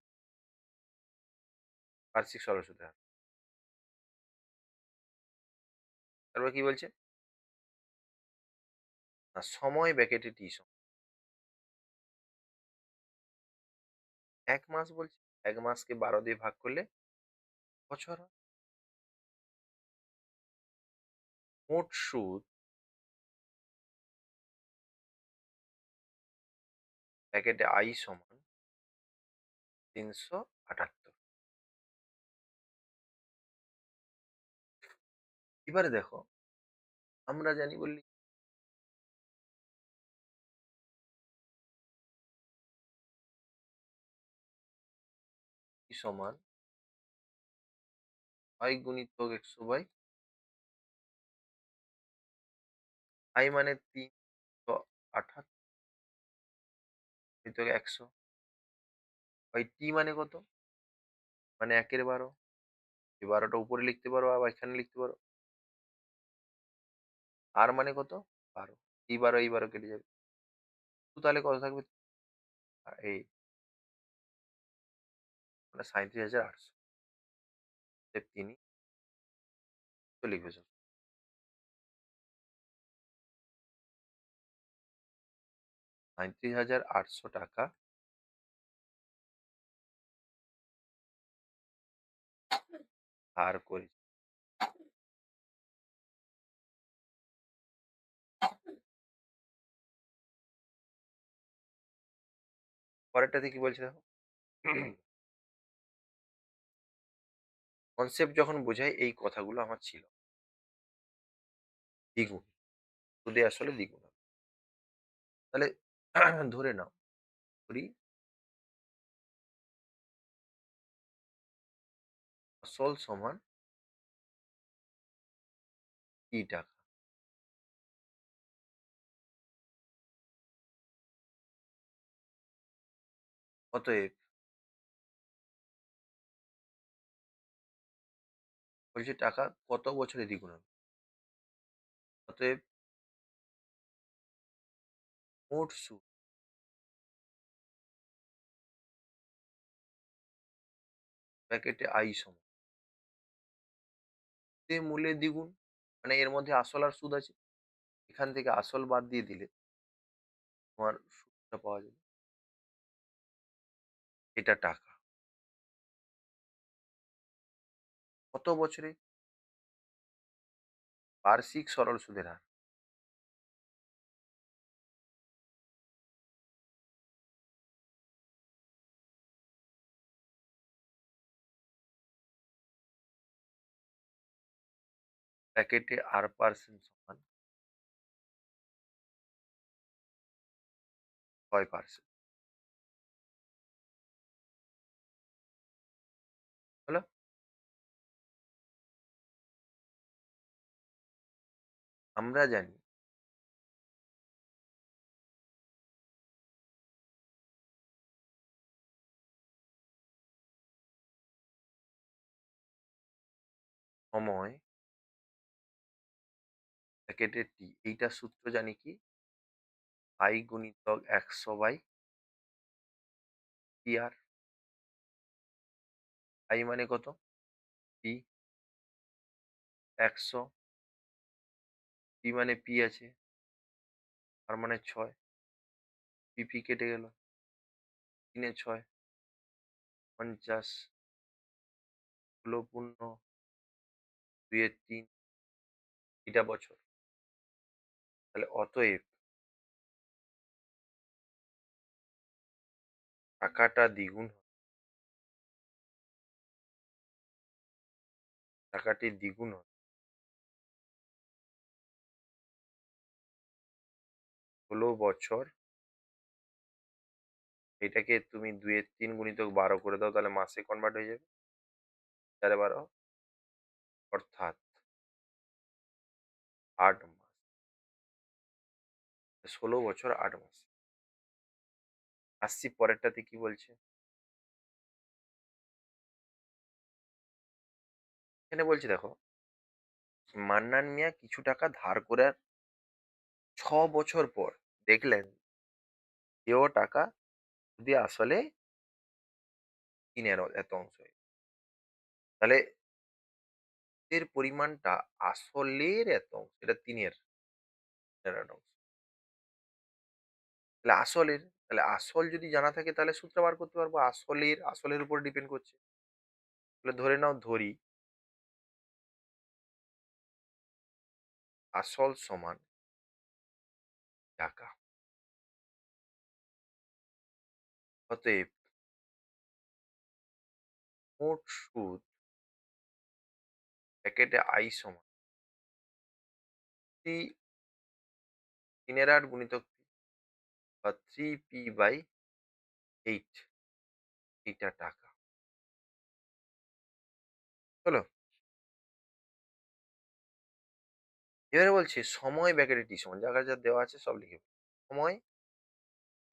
বার্ষিক সরল সুদের হার। তারপর কি বলছে? না, সময় ব্র্যাকেটে T সমান ১ মাস বলছে। ১ মাসকে ১২ দিয়ে ভাগ করলে বছর হয়। মোট সুদ প্যাকেটে I সমান ৩৭৮। এবারে দেখো, আমরা জানি বললি I সমান I গুণিতক ১০০/, I মানে ৩৭৮ গুণিতক ১০০, বাই T মানে কত? মানে ১ এর ১২। এই ১২টা উপরে লিখতে পারো, আবার এখানে লিখতে পারো। R মানে কত? ১২। এই ১২ এই ১২ কেটে যাবে। তো তাহলে কত থাকবে? এই মানে ৩৭৮০০। তিনি তো লিখবে সব। ৩৭৮০০ টাকা ধার করে। পরেরটাতে কি বলছে দেখো। কনসেপ্ট যখন বোঝায় এই কথাগুলো আমার ছিল। দ্বিগুণ। সুদে আসলে দ্বিগুণ হবে। তাহলে ধরে নাও, ধরি আসল সমান T টাকা। অতএব বলছে টাকা কত বছরে দ্বিগুণ হবে? অতএব মোট সুদ প্যাকেটে I সমান যে মূল্যের দ্বিগুণ। মানে এর মধ্যে আসল আর সুদ আছে। এখান থেকে আসল বাদ দিয়ে দিলে তোমার সুদটা পাওয়া যাবে। এটা টাকা। কত বছরে? বার্ষিক সরল সুদের হার। প্যাকেটে R% সমান ৬%। হলো? আমরা জানি সময় প্যাকেটে T, এইটার সূত্র জানি কি? I গুণিতক ১০০/TR। I মানে কত? P। ১০০। P মানে P আছে, তার মানে ৬। PP কেটে গেল। ৩ এ ৬, ৫০। হলো পূর্ণ, ২ এ ৩, এটা বছর। তাহলে অতএব টাকাটা দ্বিগুণ, টাকাটি দ্বিগুণ হয় ১৬ বছর। এটাকে তুমি ২ এর ৩ গুণিতক ১২ করে দাও, তাহলে মাসে কনভার্ট হয়ে যাবে। ৪ এ ১২ অর্থাৎ ৮ মাস। ১৬ বছর ৮ মাস। আসছি পরেরটাতে কি বলছে। এখানে বলছে দেখো, মান্নান মিয়া কিছু টাকা ধার করে ৬ বছর পর দেখলেন এও টাকা যদি আসলে ৩ এর এত অংশ হয়। তাহলে এর পরিমাণটা আসলের এত অংশ, এটা ৩ এর এত অংশ। তাহলে আসলের, তাহলে আসল যদি জানা থাকে তাহলে সূত্রটা বার করতে পারবো। আসলের উপর ডিপেন্ড করছে। তাহলে ধরে নাও, ধরি আসল সমান টাকা। অতএব মোট সুদ প্যাকেটে I সমান 3 3 এর 8 গুণিতক বা 3p/8 এইটা টাকা। হলো? এবারে বলছে সময় ব্যাকেটে T সমান যা দেওয়া আছে সব লিখে ফেলো। সময়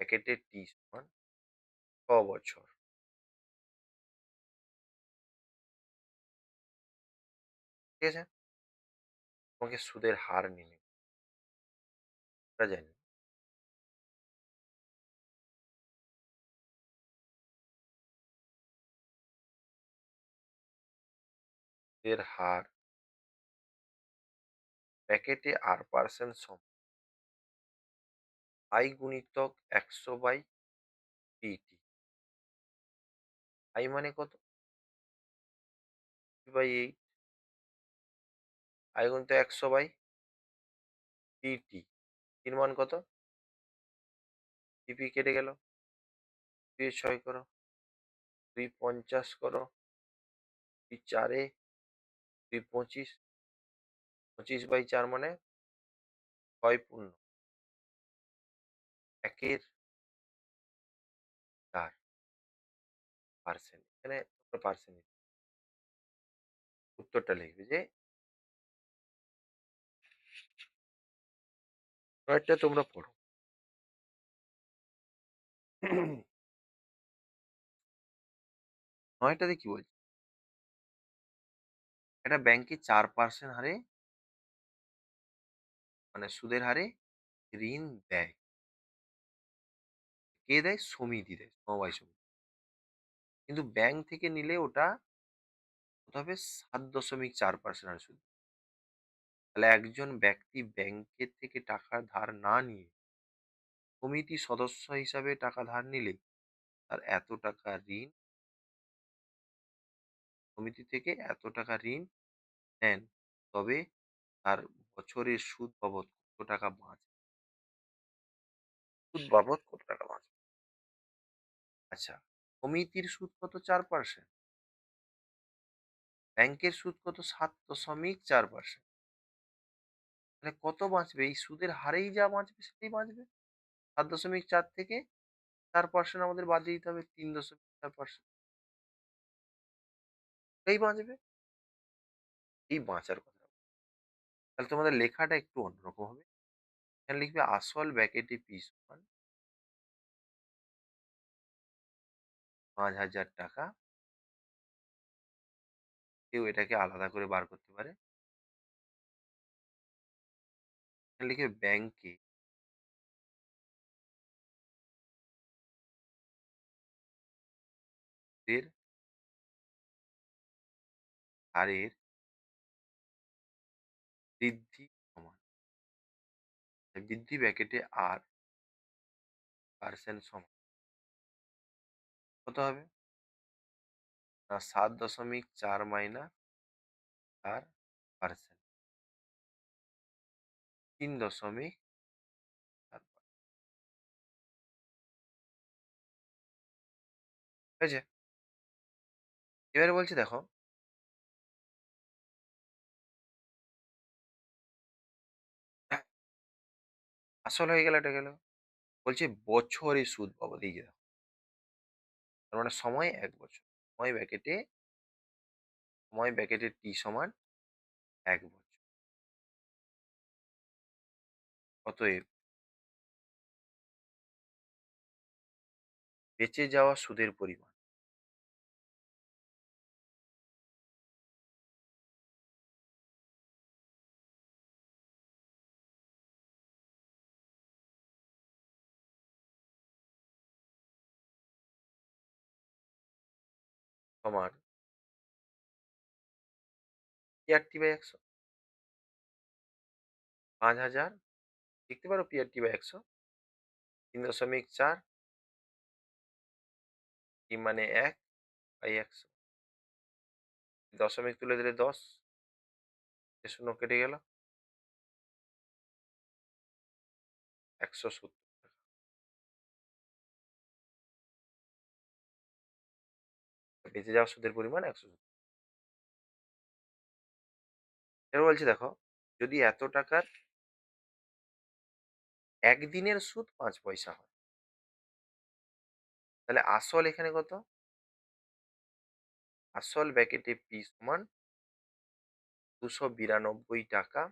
ব্যাকেটে T সমান 6 বছর। ঠিক আছে? তোমাকে সুদের হার নির্ণয় করা জানি। সুদের হার প্যাকেটে R% সমান I গুণিতক 100/PT। I মানে কত? P/8 I গুণিতক 100/PT। এর মান কত? PP কেটে গেল। 2 এ 6 করো, 2 50 করো, 2 4 এ 2 25, 25/4 মানে 6 পূর্ণ 1 এর 4%। এখানে পার্সেন্ট উত্তরটা লিখবে যে ৯ টা তোমরা পড়ো। ৯ টাতে কি বলছে? একটা ব্যাংকে 4% হারে মানে সুদের হারে ঋণ দেয়। কে দেয়? সমিতি দেয়, সমবায় সমিতি। কিন্তু ব্যাংক থেকে নিলে ওটা কত হবে? ৭.৪% হারে সুদ। তাহলে একজন ব্যক্তি ব্যাংকের থেকে টাকা ধার না নিয়ে সমিতি সদস্য হিসাবে টাকা ধার নিলে তার এত টাকা ঋণ, সমিতি থেকে এত টাকা ঋণ নেন, তবে তার বছরের সুদ বাবদ কত টাকা বাঁচবে? সুদ বাবদ কত টাকা বাঁচবে? আচ্ছা, সমিতির সুদ কত? 4%। ব্যাংকের সুদ কত? 7.4%। তাহলে কত বাঁচবে? এই সুদের হারেই যা বাঁচবে সেটাই বাঁচবে। ৭.৪ থেকে 4% আমাদের বাদ দিয়ে দিতে হবে। 3.4% এই বাঁচবে। এই বাঁচার কথা। তাহলে তোমাদের লেখাটা একটু অন্যরকম হবে। এখানে লিখবে আসল ব্যাকেটে P সমান ৫,০০০ টাকা। কেউ এটাকে আলাদা করে বার করতে পারে। এখানে লিখবে ব্যাংকে এর হারের বৃদ্ধি সমান। বৃদ্ধি ব্যাকেটে R% সমান কত হবে? না ৭.৪ মাইনাস 4%। ৩.৪। হয়েছে? এবারে বলছি দেখো, আসল হয়ে গেল, এটা গেল। বলছে বছরে সুদ বাবদ, এই যে দেখো। তার মানে সময় ১ বছর। সময় ব্যাকেটে T সমান ১ বছর। অতএব বেঁচে যাওয়া সুদের পরিমাণ সমান PRT/100। ৫,০০০ লিখতে পারো PRT/100। ৩.৪ T মানে ১/১০০। দশমিক তুলে দিলে ১০, ০ কেটে গেল। ৳১৭০। বেঁচে যাওয়া সুদের পরিমাণ ১৭০। এবার বলছি দেখো, যদি এত টাকার ১ দিনের সুদ ৫ পয়সা হয়, তাহলে আসল এখানে কত? আসল ব্র্যাকেটে P সমান ৳২৯২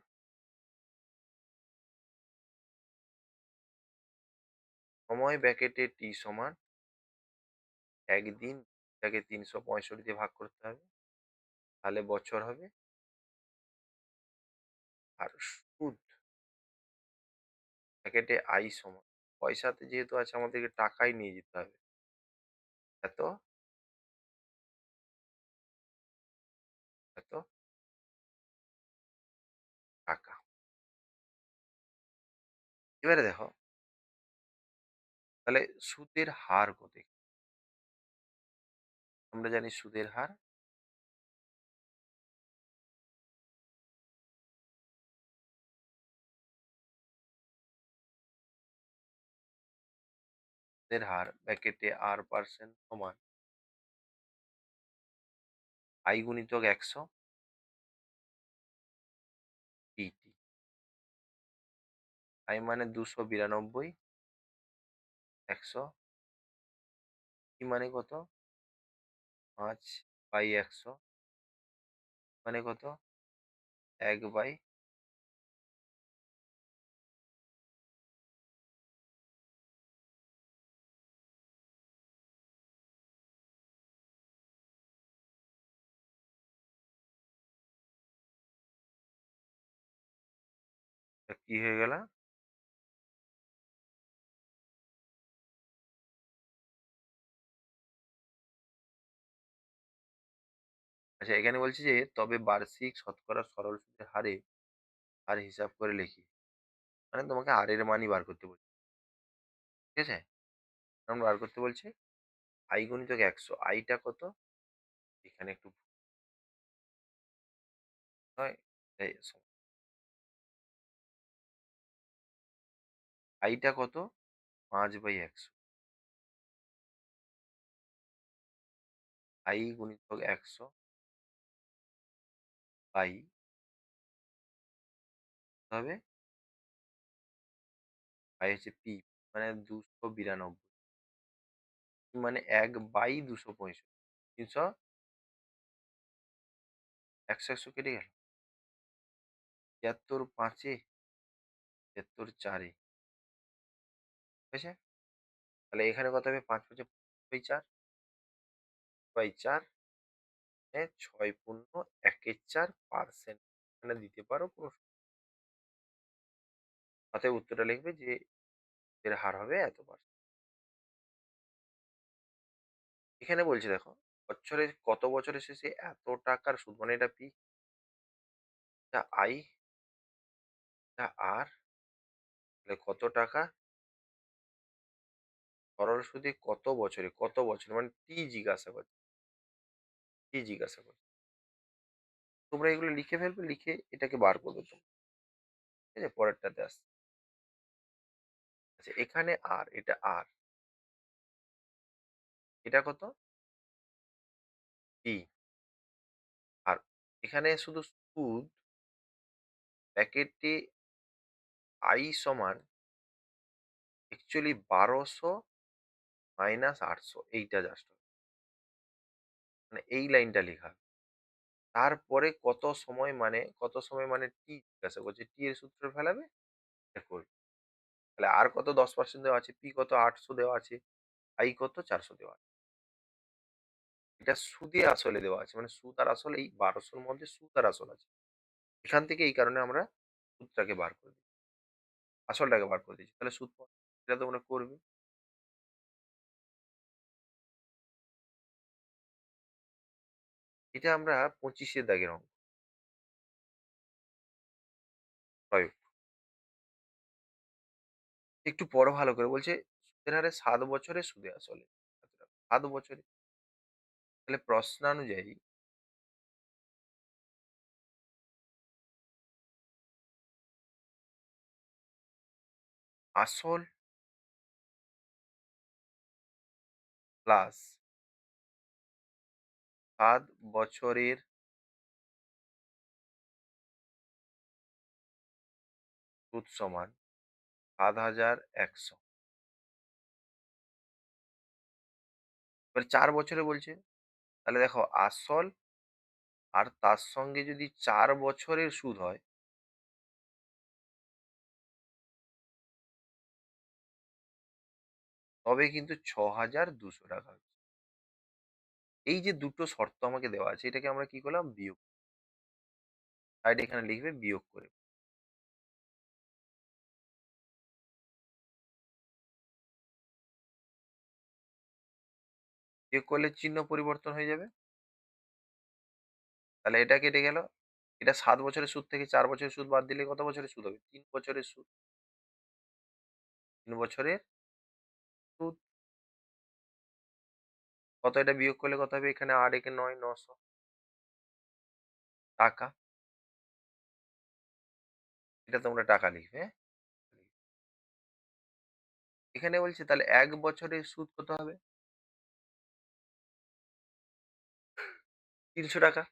সময় ব্র্যাকেটে T সমান ১ দিন, এটাকে ৩৬৫ দিয়ে ভাগ করতে হবে। তাহলে বছর হবে। আর সুদ ব্র্যাকেটে I সমান পয়সাতে যেহেতু আছে আমাদেরকে টাকায় নিয়ে যেতে হবে। এত, এত টাকা। এবারে দেখো, তাহলে সুদের হার কত? আমরা জানি সুদের হার, সুদের হার ব্র্যাকেটে R% সমান I গুণিতক ১০০ DT। I মানে ২৯২, ১০০, T মানে কত? ৫/১০০ মানে কত? ১/, কি হয়ে গেল? আচ্ছা, এখানে বলছে যে তবে বার্ষিক শতকরা সরল সুদের হার হিসাব করে লিখি। মানে তোমাকে আর এর মানই বার করতে বলছে। ঠিক আছে? এখন বার করতে বলছে I গুণিতক ১০০। I টা কত? এখানে একটু ভুল হয়। এই I টা কত? ৫/১০০। I গুণিতক ১০০ বাই হবে হচ্ছে P মানে ২৯২। মানে ১/২৬৫। ৩০০, ১০০ কেটে গেল। ৭৩ ৫ এ, ৭৩ ৪ এ। হয়েছে? তাহলে এখানে কত হবে? ৫/৫ = ৪/৪ এ ৬.১৪%। এখানে দিতে পারো কোনো, অতএব উত্তরটা লিখবে যে এর হার হবে এত পার্সেন্ট। এখানে বলছে দেখো, বছরের কত বছরের শেষে এত টাকার সুদ, মানে এটা P, এটা I, এটা R, তাহলে কত টাকা সরল সুদে কত বছরে মানে T জিজ্ঞাসা করছে, T জিজ্ঞাসা করছে। তোমরা এগুলো লিখে ফেলবে, লিখে এটাকে বার করবে তোমরা। ঠিক আছে? পরেরটাতে আসছে। আচ্ছা, এখানে R, এটা R, এটা কত? P। আর এখানে শুধু সুদ প্যাকেটে I সমান অ্যাকচুয়ালি ১২০০ মাইনাস ৮০০, এইটা জাস্ট মানে এই লাইনটা লেখা। তারপরে কত সময় মানে টি জিজ্ঞাসা করছে, টি এর সূত্র ফেলাবে, এটা করবে। তাহলে আর কত 10% দেওয়া আছে, পি কত ৮০০ দেওয়া আছে, আই কত ৪০০ দেওয়া আছে। এটা সুদে আসলে দেওয়া আছে, মানে সুদ আর আসল এই ১২০০ মধ্যে সুদ আর আসল আছে। এখান থেকে এই কারণে আমরা সুদটাকে বার করে দিই, আসলটাকে বার করে দিচ্ছি। তাহলে সুদ কত? এটা তোমরা করবে। এটা আমরা ২৫ এর দাগের অঙ্ক প্রয়োগ। একটু পড়ো ভালো করে। বলছে সুদের হারে ৭ বছরে সুদে আসলে। ৭ বছরে। তাহলে প্রশ্নানুযায়ী আসল প্লাস ৭ বছরের সুদ সমান ৭,১০০। এবার ৪ বছরে বলছে, তাহলে দেখো আসল আর তার সঙ্গে যদি ৪ বছরের সুদ হয়, তবে কিন্তু ৳৬,২০০ হচ্ছে। এই যে দুটো শর্ত আমাকে দেওয়া আছে, এটাকে আমরা কি করলাম? বিয়োগ। সাইডে এখানে লিখবে বিয়োগ করে। বিয়োগ করলে চিহ্ন পরিবর্তন হয়ে যাবে। তাহলে এটা কেটে গেল। এটা ৭ বছরের সুদ থেকে ৪ বছরের সুদ বাদ দিলে কত বছরের সুদ হবে? ৩ বছরের সুদ। ৩ বছরের সুদ। কত এটা বিয়োগ করলে কত হবে? এখানে ৮ একে ৯, ৯০০ টাকা। এটা তোমরা টাকা লিখবে, হ্যাঁ? এখানে বলছে তাহলে ১ বছরের সুদ কত হবে? ৳৩০০।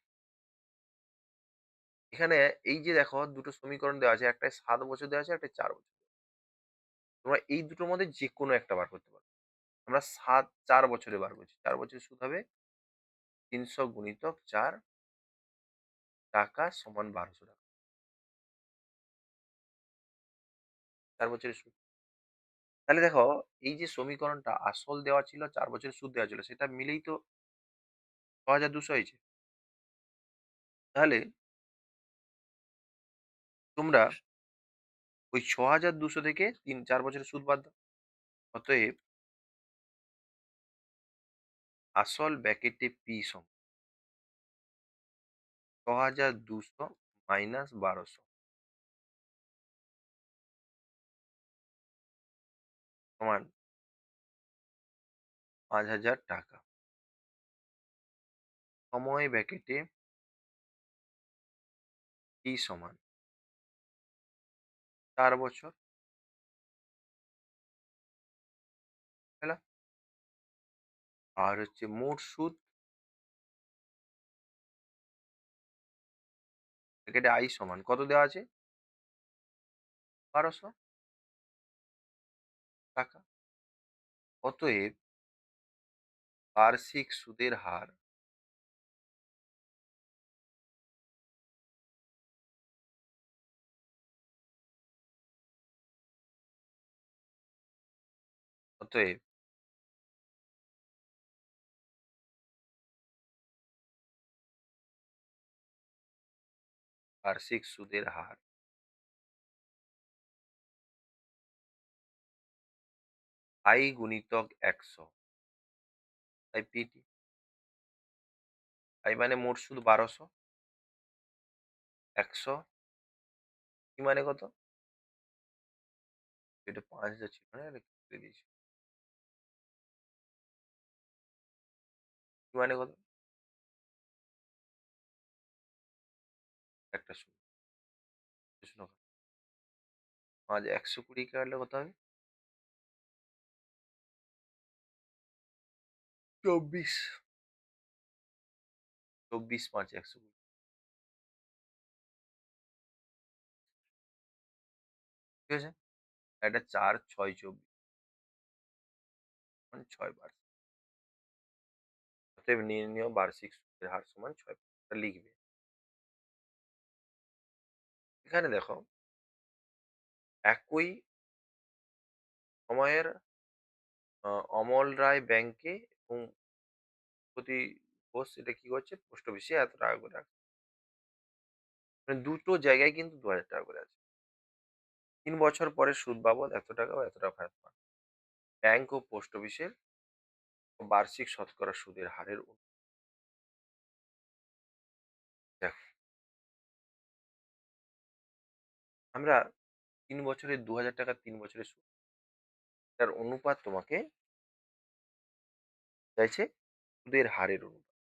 এখানে এই যে দেখো দুটো সমীকরণ দেওয়া আছে, একটায় ৭ বছর দেওয়া আছে, একটায় ৪ বছর। তোমরা এই দুটোর মধ্যে যেকোনো একটা বার করতে পারো। আমরা ৪ বছরে বার করছি। ৪ বছরের সুদ হবে ৩০০ গুণিতক ৪ টাকা সমান ৳১,২০০। ৪ বছরের সুদ। তাহলে দেখো এই যে সমীকরণটা আসল দেওয়া ছিল, ৪ বছরের সুদ দেওয়া ছিল, সেটা মিলেই তো ৬,২০০ হয়েছে। তাহলে তোমরা ওই ৬,২০০ থেকে ৪ বছরের সুদ বাদ দাও। অতএব আসল ব্র্যাকেটে P সমান ৬,২০০ মাইনাস ১,২০০ সমান ৳৫,০০০। সময় ব্র্যাকেটে T সমান ৪ বছর। পেলাম? আর হচ্ছে মোট সুদ ব্র্যাকেটে I সমান কত দেওয়া আছে? ৳১,২০০। অতএব বার্ষিক সুদের হার অতএব বার্ষিক সুদের হার I গুণিতক ১০০, তাই পিটি। I মানে মোট সুদ ১,২০০, ১০০ কি মানে কত? এটা ৫,০০০ ছিল না? এটা কেটে দিয়েছি। কি মানে কত? একটা শূন্য। শূন্য ৫ ১২০ কাটলে কত হবে? ২৪। ২৪ ৫ ১২০। ঠিক আছে? এটা ৪ ৬ ২৪ মানে ৬ বার। অতএব নির্ণেয় বার্ষিক সুদের হার সমান ৬। এটা লিখবে। এখানে দেখো একই সময়ের অমল রায় ব্যাংকে এবং প্রতি ঘোষ এটা কি করছে? পোস্ট অফিসে এত টাকা করে রাখছে। মানে দুটো জায়গায় কিন্তু ৳২,০০০ করে আছে। ৩ বছর পরে সুদ বাবদ এত টাকা ও এত টাকা ফেরত পান। ব্যাংক ও পোস্ট অফিসের বার্ষিক শতকরা সুদের হারের দেখো, আমরা ৩ বছরে ৳২,০০০ ৩ বছরের সুদ, তার অনুপাত তোমাকে চাইছে সুদের হারের অনুপাত।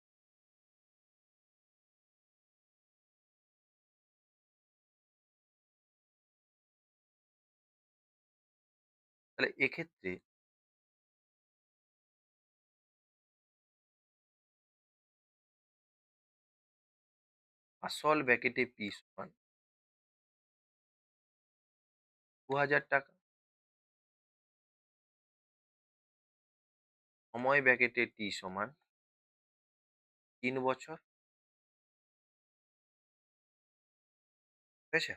তাহলে এক্ষেত্রে আসল ব্যাকেটে পি সমান ৳২,০০০, সময় ব্যাকেটে টি সমান ৩ বছর। ঠিক আছে?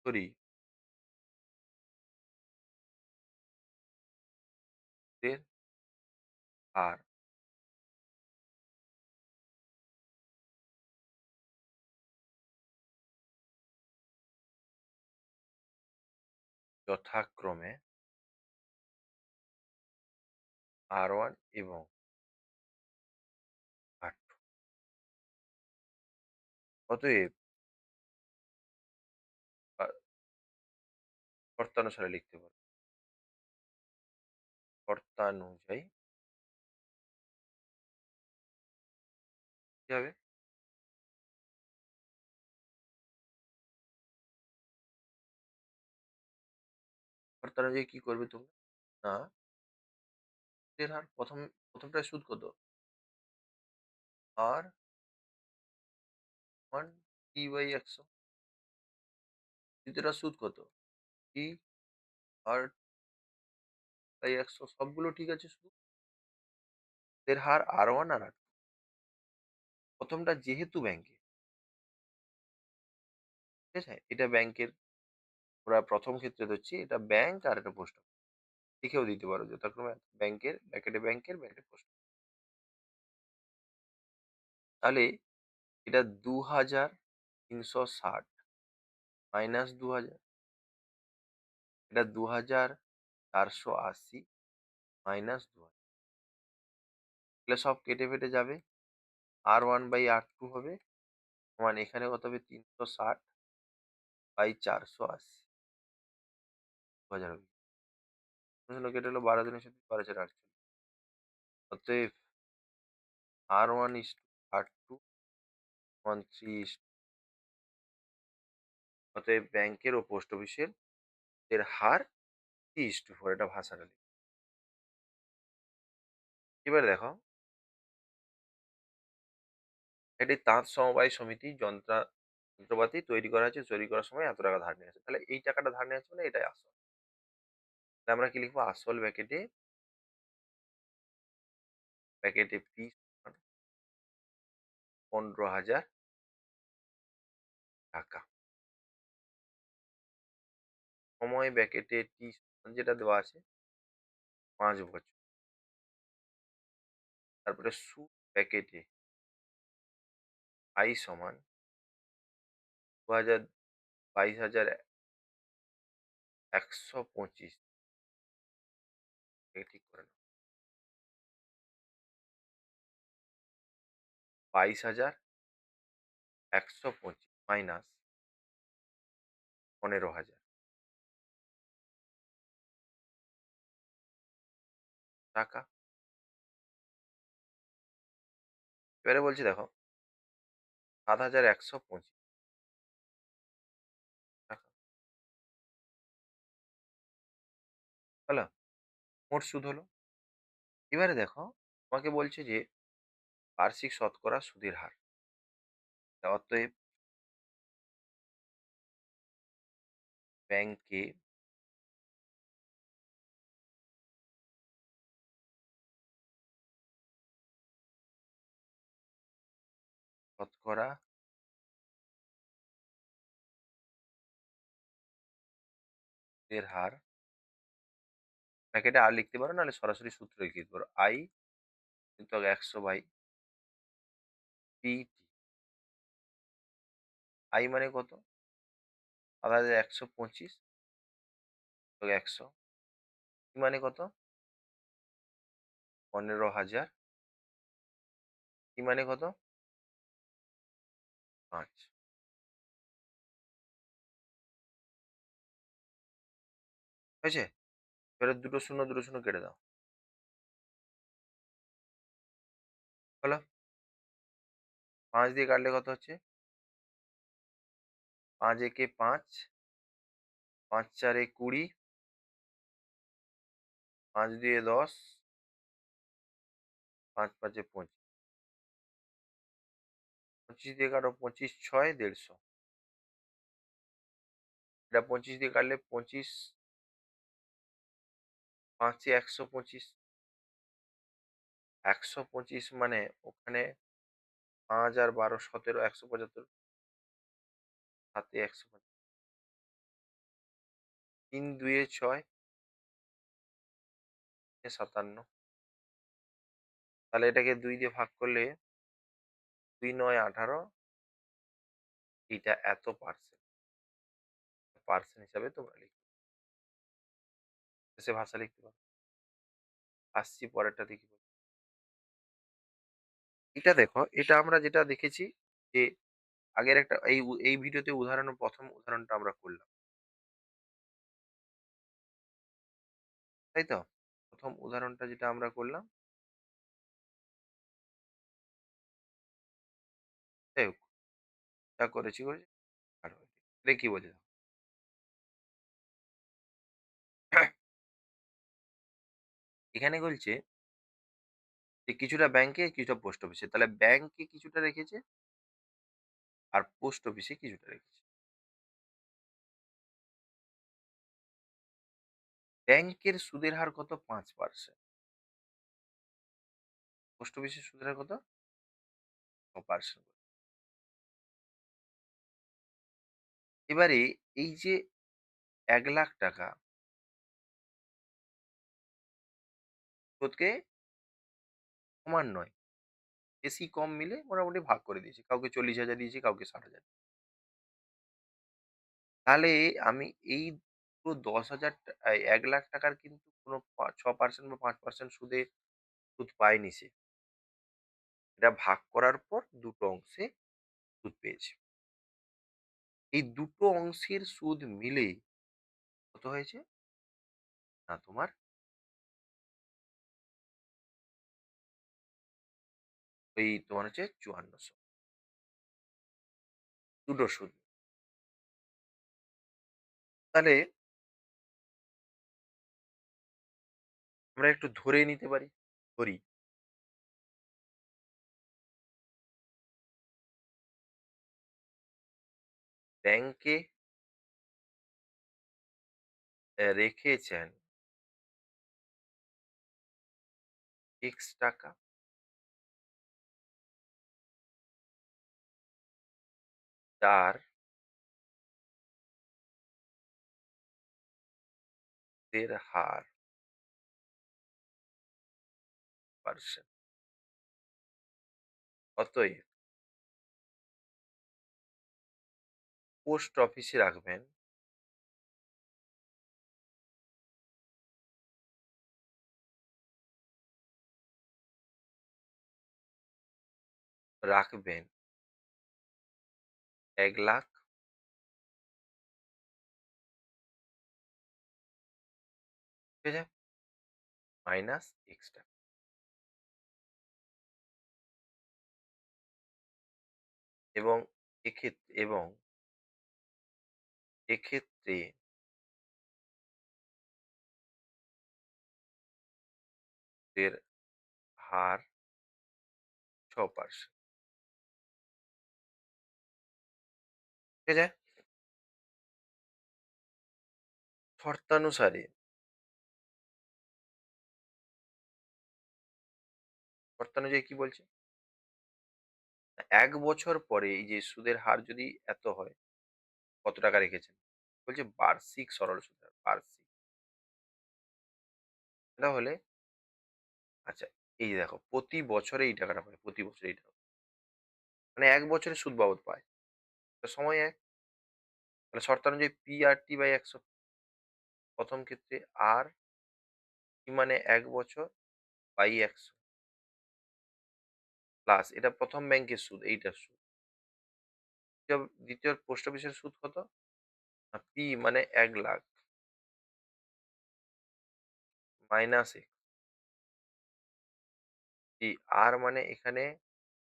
সরি, সুদের হার যথাক্রমে R1 এবং R2। অতএব শর্তানুসারে লিখতে পারো। শর্তানুযায়ী কি হবে? শর্তানুযায়ী কি করবে তোমরা? না, সুদের হার প্রথমটায় সুদ কত? R1 T/100। দ্বিতীয়টার সুদ কত? T/100 সবগুলো ঠিক আছে শুধু সুদের হার R1 আর R2। প্রথমটা যেহেতু ব্যাংকে, ঠিক আছে? এটা ব্যাংকের, ওরা প্রথম ক্ষেত্রে ধরছি এটা ব্যাংক আর এটা পোস্ট অফিস। লিখেও দিতে পারো যথাক্রমে ব্যাংকের, ব্যাংকের, ব্যাকেটে পোস্ট। তাহলে এটা ২,৩৬০ মাইনাস ২,০০০, এটা ২,৪৮০ মাইনাস ২,০০০। এগুলো সব কেটে ফেটে যাবে। R1/R2 হবে সমান এখানে কত হবে? ৩৬০/৪৮০। ২,০০০ হবে। শূন্য শূন্য কেটে হলো ১২ দিনের সাথে ১২/৪ = ৪৮। অতএব R1:R2 সমান 3। অতএব ব্যাংকের ও পোস্ট অফিসের এর হার 3:4। এটা ভাষাটা লিখি। এবার দেখো, একটি তাঁত সমবায় সমিতি যন্ত্রপাতি তৈরি করা হয়েছে, তৈরি করার সময় এত টাকা ধার নিয়েছে। তাহলে এই টাকাটা ধার নেওয়া হচ্ছে মানে এটাই আসল। তাহলে আমরা কি লিখবো? আসল ব্যাকেটে পি সমান ১৫,০০০ টাকা। সময় ব্যাকেটে টি সমান যেটা দেওয়া আছে ৫ বছর। তারপরে সুদ প্যাকেটে i সমান ২,০০০ ২২,১২৫। ঠিক করে নাও। ২২,১২৫ মাইনাস ১৫,০০০ টাকা। এবারে বলছি দেখো, ৭,১২৫ টাকা। হলো? মোট সুদ হলো। এবারে দেখো, তোমাকে বলছে যে বার্ষিক শতকরা সুদের হার। অতএব ব্যাংকে শতকরা সুদের হার, ব্র্যাকেটে আর লিখতে পারো, নাহলে সরাসরি সূত্র লিখে দিতে পারো। I কিন্তু ১০০/PT। I মানে কত? ৭,১২৫ ১০০। P মানে কত? ১৫,০০০। T মানে কত? ৫। হয়েছে? এবারে দুটো শূন্য, দুটো শূন্য কেটে দাও। হলো? 5 দিয়ে কাটলে কত হচ্ছে? ৫ একে ৫, ৫ ৪ এ ২০, ৫ দুইয়ে ১০, ৫ ৫ এ ২৫। ২৫ দিয়ে কাটো, ২৫ ৬ ১৫০। এটা ২৫ দিয়ে কাটলে ২৫, ৫ এ ১২৫, ১২৫ মানে ওখানে ৫ আর ১২ ১৭, ১৭৫, ৭ এ ১৫০, ৩ ২ এ ৬, ৫৭। তাহলে এটাকে ২ দিয়ে ভাগ করলে ২ ৯ ১৮, এইটা এত পার্সেন্ট। পার্সেন্ট হিসাবে তোমরা লিখবে। শেষে ভাষা লিখতে পারো। আসছি পরেরটাতে কি বলছে। এটা দেখো, এটা আমরা যেটা দেখেছি যে আগের একটা এই ভিডিওতে উদাহরণ ১ম উদাহরণটা আমরা করলাম। তাই তো? ১ম উদাহরণটা যেটা আমরা করলাম, যাই হোক, যা করেছি। আর এটা কি বলছে দেখো। এখানে বলছে যে কিছুটা ব্যাংকে, কিছুটা পোস্ট অফিসে। তাহলে ব্যাংকে কিছুটা রেখেছে আর পোস্ট অফিসে কিছুটা রেখেছে। ব্যাংকের সুদের হার কত? ৫%। পোস্ট অফিসের সুদের হার কত? ৬%। এবারে এই যে ৳১,০০,০০০ প্রত্যেকে সমান নয়। বেশি কম মিলে মোটামুটি ভাগ করে দিয়েছি। কাউকে ৪০,০০০ দিয়েছি, কাউকে ৬০,০০০। তাহলে আমি এই পুরো ১০,০০০ ৳১,০০,০০০ কিন্তু কোনো ৬% বা ৫% সুদ পায়নি সে। এটা ভাগ করার পর দুটো অংশে সুদ পেয়েছে। এই দুটো অংশের সুদ মিলে কত হয়েছে? না তোমার ওই তোমার হচ্ছে ৫৪০০। দুটোর সুদ। তাহলে আমরা একটু ধরেই নিতে পারি। ধরি, ব্যাংকে রেখেছেন এক্স টাকা, তার সুদের হার পার্সেন্ট। অতএব পোস্ট অফিসে রাখবেন রাখবেন ১,০০,০০০, ঠিক আছে? মাইনাস এক্স টাকা। এবং এক্ষেত্রে সুদের হার ৬%। ঠিক আছে? শর্তানুসারে শর্তানুযায়ী কি বলছে? ১ বছর পরে এই যে সুদের হার যদি এত হয়, কত টাকা রেখেছেন? বলছে বার্ষিক সরল সুদের হার, বার্ষিক। এটা হলে আচ্ছা, এই যে দেখো প্রতি বছরে এই টাকাটা পায়, প্রতি বছরে এই টাকা। মানে ১ বছরে সুদ বাবদ পায়। তো সময় এক। তাহলে শর্তানুযায়ী P/T/১০০। ১ম ক্ষেত্রে আর টি মানে ১ বছর বাই ১০০ প্লাস এটা ১ম ব্যাংকের সুদ, এইটার সুদ। দ্বিতীয় পোস্ট অফিসের সুদ কত? না, পি মানে ১,০০,০০০ মাইনাস আর মানে এখানে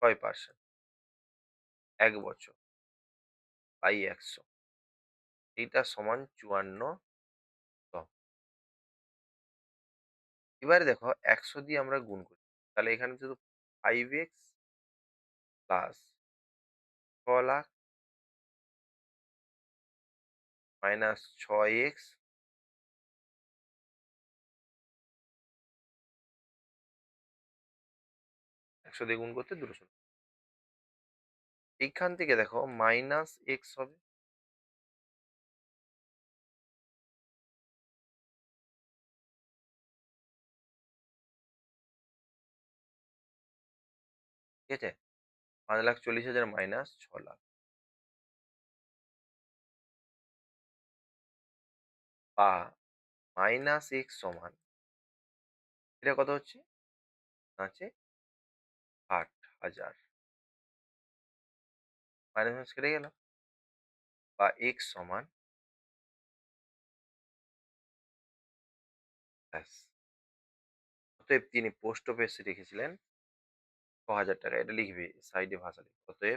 ৬%। ১ বছর বাই ১০০ এইটা সমান ৫৪তম। এবারে দেখো ১০০ দিয়ে আমরা গুণ করি। তাহলে এখানে শুধু 5x প্লাস ৬,০০,০০০ মাইনাস ৬x ১০০ দিয়ে গুণ করতে দুটো শূন্য। এইখান থেকে দেখো মাইনাস x হবে। ঠিক আছে? ৫,৪০,০০০ মাইনাস ৬,০০,০০০ বা মাইনাস x সমান এটা কত হচ্ছে? আছে ৬০,০০০ মাইনাস মাইনাস কেটে গেল বা x সমান ব্যাস। অতএব তিনি পোস্ট অফিসে রেখেছিলেন ৳৬,০০০ এটা লিখবে সাইডে ভাষা লিখবে।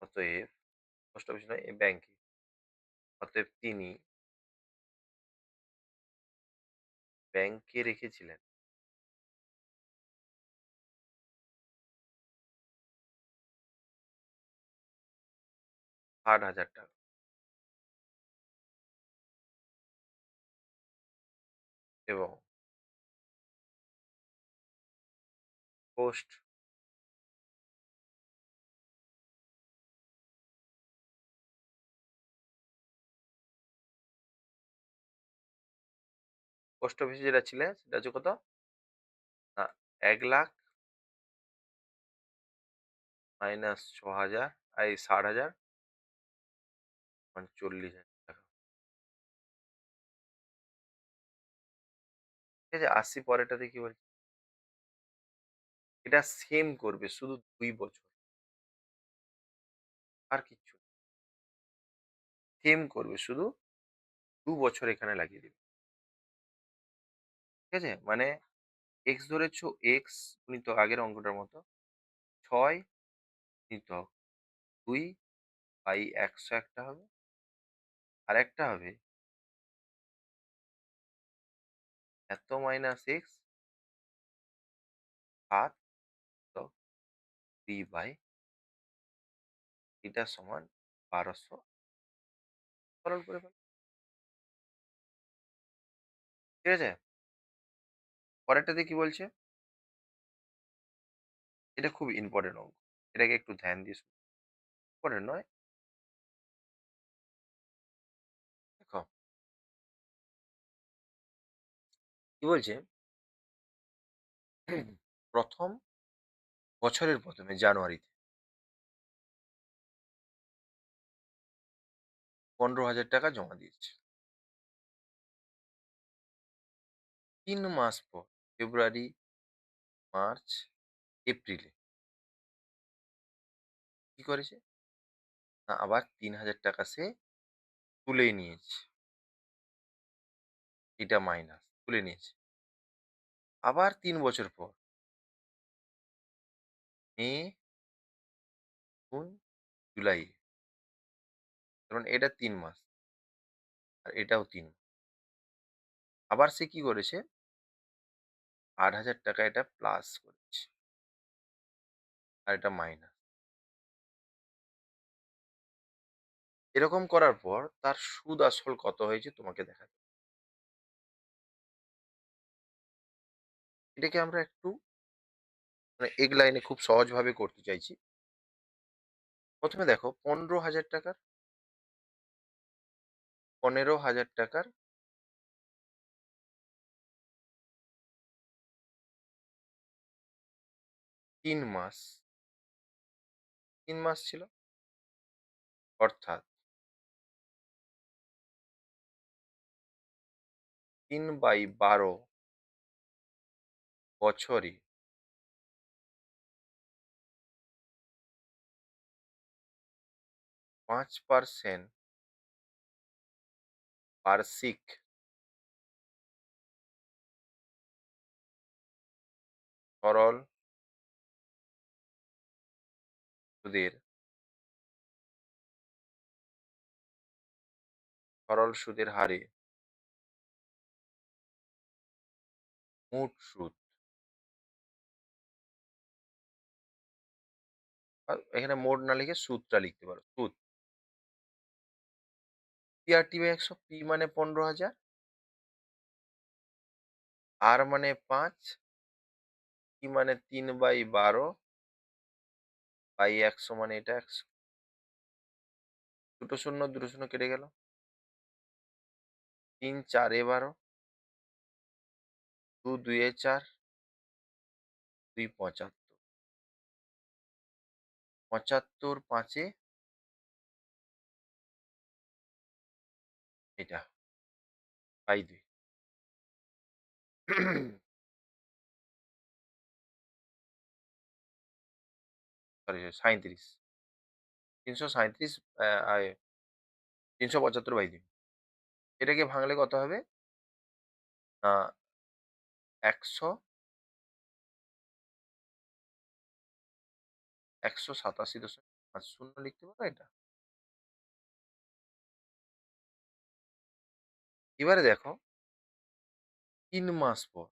অতএব পোস্ট অফিস নয় ব্যাংকে। অতএব তিনি ব্যাংকে রেখেছিলেন ৳৬০,০০০ এবং পোস্ট পোস্ট অফিসে যেটা ছিলেন সেটা হচ্ছে কত? না ১,০০,০০০ মাইনাস ৬,০০০ এই ৬০,০০০ মানে ৳৪০,০০০। ঠিক আছে? ৮০ পরেরটাতে কি বলছে? এটা সেম করবে শুধু ২ বছর। আর কিচ্ছু না। সেম করবে শুধু ২ বছর এখানে লাগিয়ে দিবে। ঠিক আছে? মানে x ধরেছো x গুণিতক আগের অঙ্কটার মতো ৬ গুণিতক ২ বাই ১০০ একটা হবে। আরেকটা হবে এত মাইনাস x ৭ যোগ ২ বাই এটা সমান ১২০০ সরল করে ফেলো। ঠিক আছে? পরেরটাতে কি বলছে? এটা খুব ইম্পোর্টেন্ট অঙ্ক। এটাকে একটু ধ্যান দিয়ে শুনো। ইম্পোর্টেন্ট নয়। দেখো কি বলছে? প্রথম বছরের ১ম এ জানুয়ারিতে ৳১৫,০০০ জমা দিয়েছে। ৩ মাস পর ফেব্রুয়ারি, মার্চ, এপ্রিলে কি করেছে? না আবার ৳৩,০০০ সে তুলে নিয়েছে। এটা মাইনাস তুলে নিয়েছে। আবার ৩ বছর পর মে, জুন, জুলাই তার মানে এটা ৩ মাস আর এটাও ৩ মাস। আবার সে কি করেছে? ৳৮,০০০ এটা প্লাস করেছে। আর এটা মাইনাস। এরকম করার পর তার সুদ আসল কত হয়েছে তোমাকে দেখাতে হবে। এটাকে আমরা একটু মানে এক লাইনে খুব সহজভাবে করতে চাইছি। ১ম এ দেখো ৳১৫,০০০ ৳১৫,০০০ ৩ মাস, ৩ মাস ছিল। অর্থাৎ ৩/১২ বছরে ৫% বার্ষিক সরল সুদের সরল সুদের হারে মোট সুদ। এখানে মোট না লিখে সুদটা লিখতে পারো। সুদ। PRT/100, P মানে ১৫,০০০, R মানে ৫, T মানে ৩/১২ বাই ১০০ মানে এটা ১০০। দুটো শূন্য, দুটো শূন্য কেটে গেল। ৩ ৪ এ ১২, ২ ২ এ ৪, ২ ৭৫। ৭৫ ৫ এ এটা বাই ২। সরি, ৩৭। ৩৩৭ আয় ৩৭৫/২। এটাকে ভাঙলে কত হবে? আ ১০০, ১৮৭.৫০ লিখতে পারো এটা? এবারে দেখো ৩ মাস পর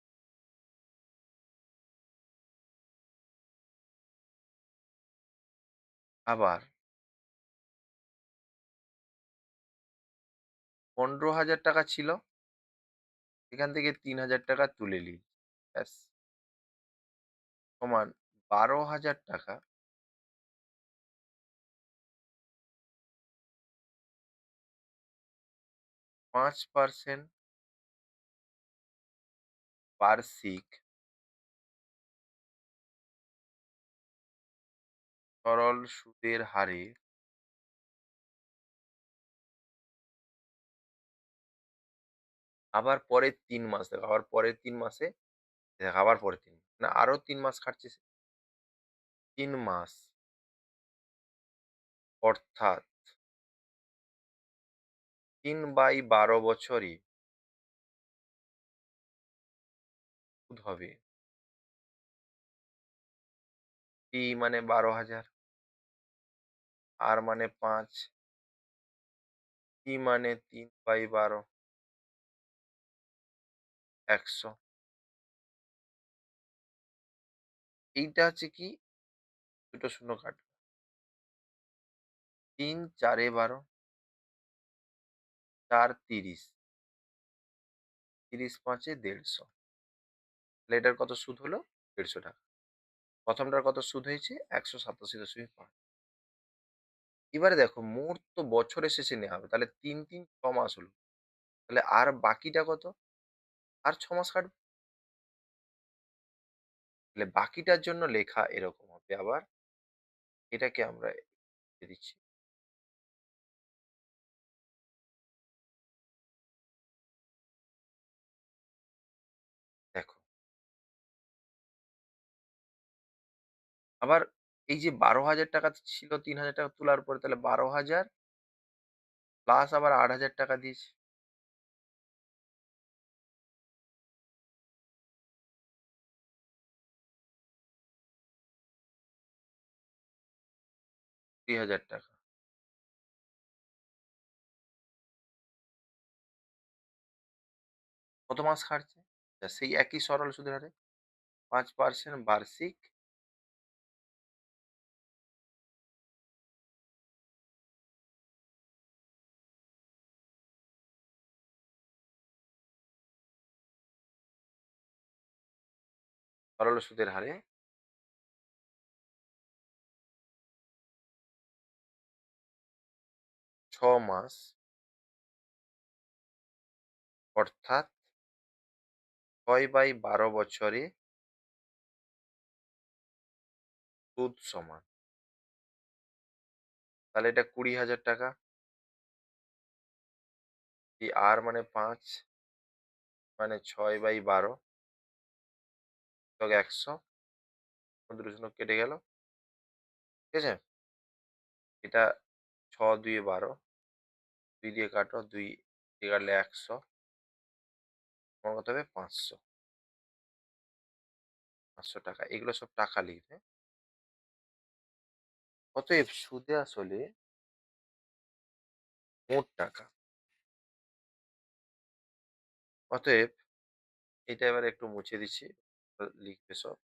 আবার ১৫,০০০ টাকা ছিল, এখান থেকে ৩,০০০ টাকা তুলে নিই। ব্যাস, সমান ১২,০০০ টাকা ৫% বার্ষিক সরল সুদের হারে আবার পরের ৩ মাস, দেখো আবার পরের ৩ মাসে, দেখো আবার পরের ৩ মাস। না, আরো ৩ মাস খাটছে সে। ৩ মাস অর্থাৎ ৩/১২ বছরে সুদ হবে। P মানে ১২,০০০, R মানে ৫, T মানে ৩/১২, ১০০। এইটা হচ্ছে কি, দুটো শূন্য কাটবে। ৩ ৪ এ ১২, ৪ ৩০, ৩০ ৫ এ ১৫০। তাহলে এটার কত সুদ হলো? ১৫০ টাকা। প্রথমটার কত সুদ হয়েছে? ১৮৭.৫। এবারে দেখো মোট তো বছরের শেষে নেওয়া হবে। তাহলে ৩ ৩ ৬ মাস হলো। তাহলে আর বাকিটা কত? আর ৬ মাস কাটবে। তাহলে বাকিটার জন্য লেখা এরকম হবে আবার। এটাকে আমরা লিখে দিচ্ছি। দেখো, আবার এই যে ১২,০০০ টাকা ছিল, ৩,০০০ টাকা তোলার পরে, তাহলে ১২,০০০ প্লাস আবার ৮,০০০ টাকা দিয়েছে। ২,০০০ টাকা। কত মাস খাটছে? সেই একই সরল সুদের হারে ৫% বার্ষিক সরল সুদের হারে ৬ মাস অর্থাৎ ৬/১২ বছরে সুদ সমান। তাহলে এটা ২০,০০০ টাকা। এই R মানে ৫ মানে ৬/১২ যোগ ১০০, দুটো শূন্য কেটে গেল। ঠিক আছে? এটা ৬ ২ এ ১২, ২ দিয়ে কাটো, ২ দিয়ে কাটলে ১০০, তোমার কত হবে? ৫০০। ৫০০ টাকা। এগুলো সব টাকা লিখবে। অতএব সুদে আসলে মোট টাকা অতএব এটা এবারে একটু মুছে দিচ্ছি। লিখবে সব।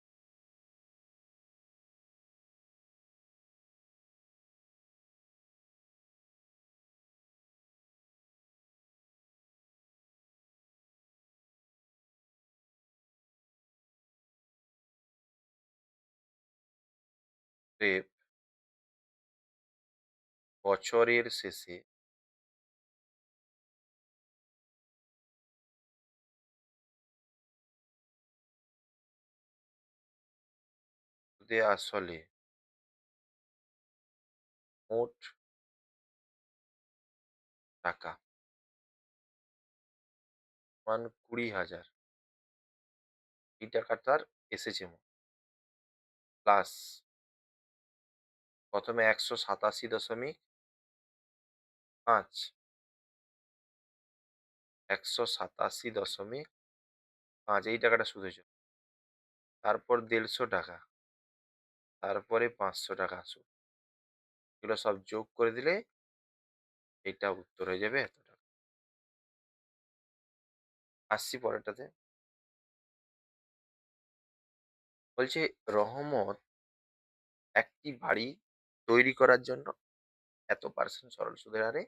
অতএব বছরের শেষে সুদে আসলে মোট টাকা সমান ২০,০০০। এই টাকাটার এসেছে প্লাস ১ম এ ১৮৭.৫, ১৮৭.৫ এই টাকাটা সুদ হয়েছিল। তারপর ১৫০ টাকা, তারপরে ৫০০ টাকা সুদ। এগুলো সব যোগ করে দিলে এটা উত্তর হয়ে যাবে এত টাকা। আসছি পরেরটাতে। বলছে রহমত একটি বাড়ি তৈরি করার জন্য এত% সরল সুদের হারে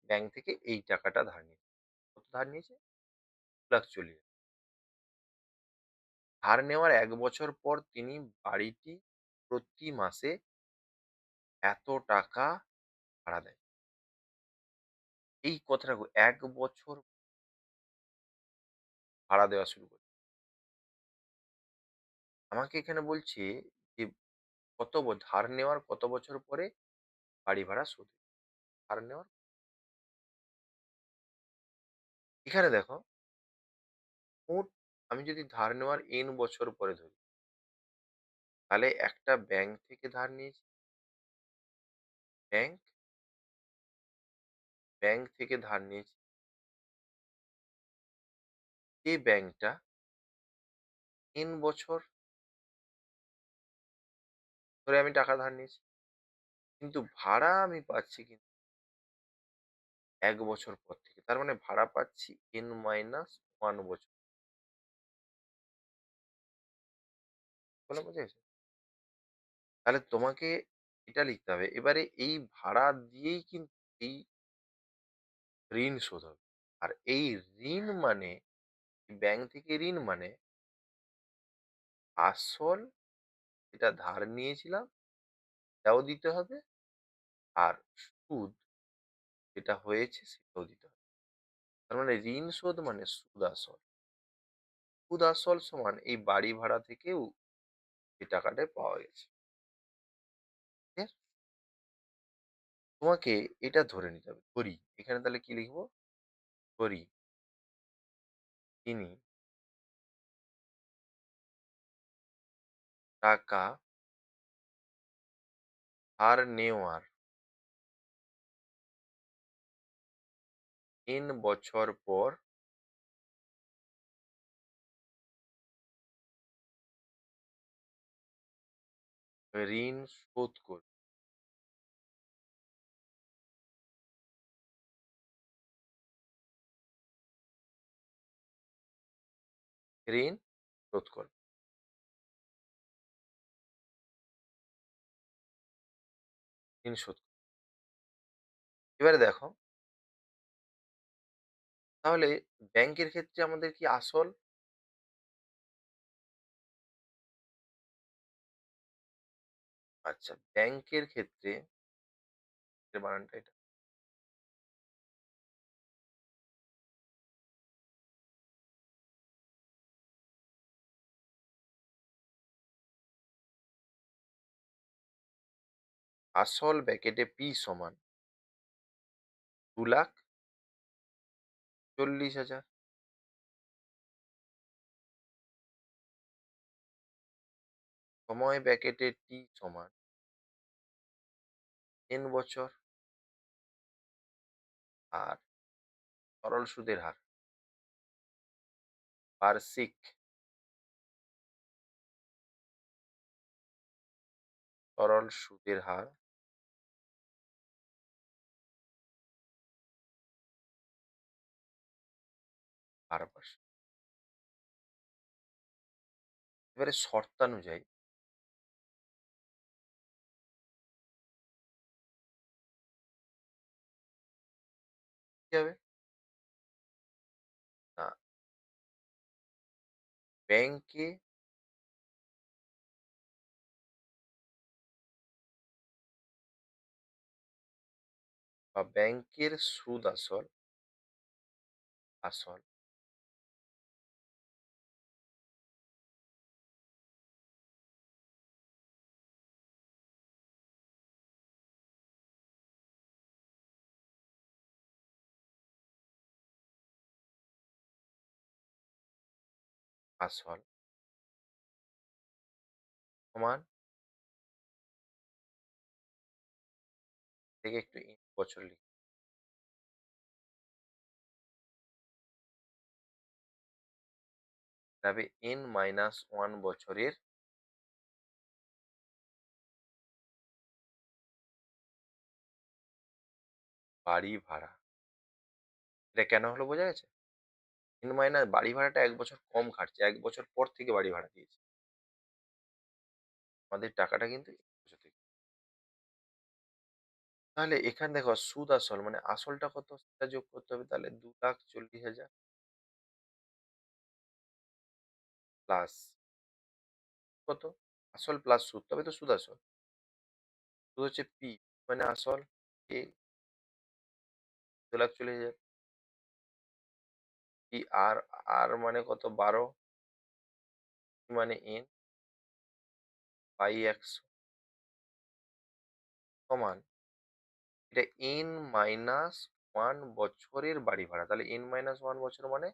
ব্যাংক থেকে এই টাকাটা ধার নিয়েছে। কত ধার নিয়েছে? ২,৪০,০০০। ধার নেওয়ার ১ বছর পর তিনি বাড়িটি প্রতি মাসে এত টাকা ভাড়া দেয়। এই কথাটা ১ বছর ভাড়া দেওয়া শুরু করে। আমাকে এখানে বলছে যে ধার নেওয়ার কত বছর পরে বাড়ি ভাড়া শোধ হবে? ধার নেওয়ার এখানে দেখো মোট আমি যদি ধার নেওয়ার n বছর পরে ধরি, তাহলে একটা ব্যাংক থেকে ধার নিয়েছি। ব্যাংক, ব্যাংক থেকে ধার নিয়েছি। যে ব্যাংকটা n বছর ধরে আমি টাকা ধার নিয়েছি। কিন্তু ভাড়া আমি পাচ্ছি কিন্তু ১ বছর পর থেকে। তার মানে ভাড়া পাচ্ছি n-1 বছর। বলা বোঝা গেছে? তাহলে তোমাকে এটা লিখতে হবে। এবারে এই ভাড়া দিয়েই কিন্তু এই ঋণ শোধ হবে। আর এই ঋণ মানে ব্যাংক থেকে ঋণ মানে আসল যেটা ধার নিয়েছিলাম সেটাও দিতে হবে। আর সুদ যেটা হয়েছে সেটাও দিতে হবে। তার মানে ঋণ শোধ মানে সুদ আসল। সুদ আসল সমান এই বাড়ি ভাড়া থেকেও এই টাকাটা পাওয়া গেছে। ঠিক আছে? তোমাকে এটা ধরে নিতে হবে। ধরি, এখানে তাহলে কি লিখবো? ধরি তিনি টাকা ধার নেওয়ার n বছর পর ঋণ শোধ করবে। ঋণ শোধ করবে। ঋণ শোধ করবে। এবারে দেখো, তাহলে ব্যাংকের ক্ষেত্রে আমাদের কি আসল? আচ্ছা, ব্যাংকের ক্ষেত্রে এর বানানটা এটা। আসল ব্র্যাকেটে P সমান ২,৪০,০০০। সময় ব্র্যাকেটে T সমান n বছর। আর সরল সুদের হার বার্ষিক সরল সুদের হার বারবার। এবারে শর্তানুযায়ী কি হবে? না, ব্যাংকে বা ব্যাংকের সুদ আসল, আসল, আসল সমান থেকে একটু বছর লিখি। তবে n-1 বছরের বাড়ি ভাড়া। এটা কেন হলো বোঝা গেছে? বাড়ি ভাড়াটা ১ বছর কম খাটছে। ১ বছর পর থেকে বাড়ি ভাড়া দিয়েছে। আমাদের টাকাটা কিন্তু ১ বছর থেকে। তাহলে এখানে দেখো সুদ আসল মানে আসলটা কত সেটা যোগ করতে হবে। তাহলে ২,৪০,০০০ প্লাস কত? আসল প্লাস সুদ। তবে তো সুদ আসল। সুদ হচ্ছে পি মানে আসল এ ২,৪০,০০০ পি আর, আর মানে কত ১২ মানে এন বাই ১০০ সমান এটা n-1 বছরের বাড়ি ভাড়া। তাহলে n-1 বছর মানে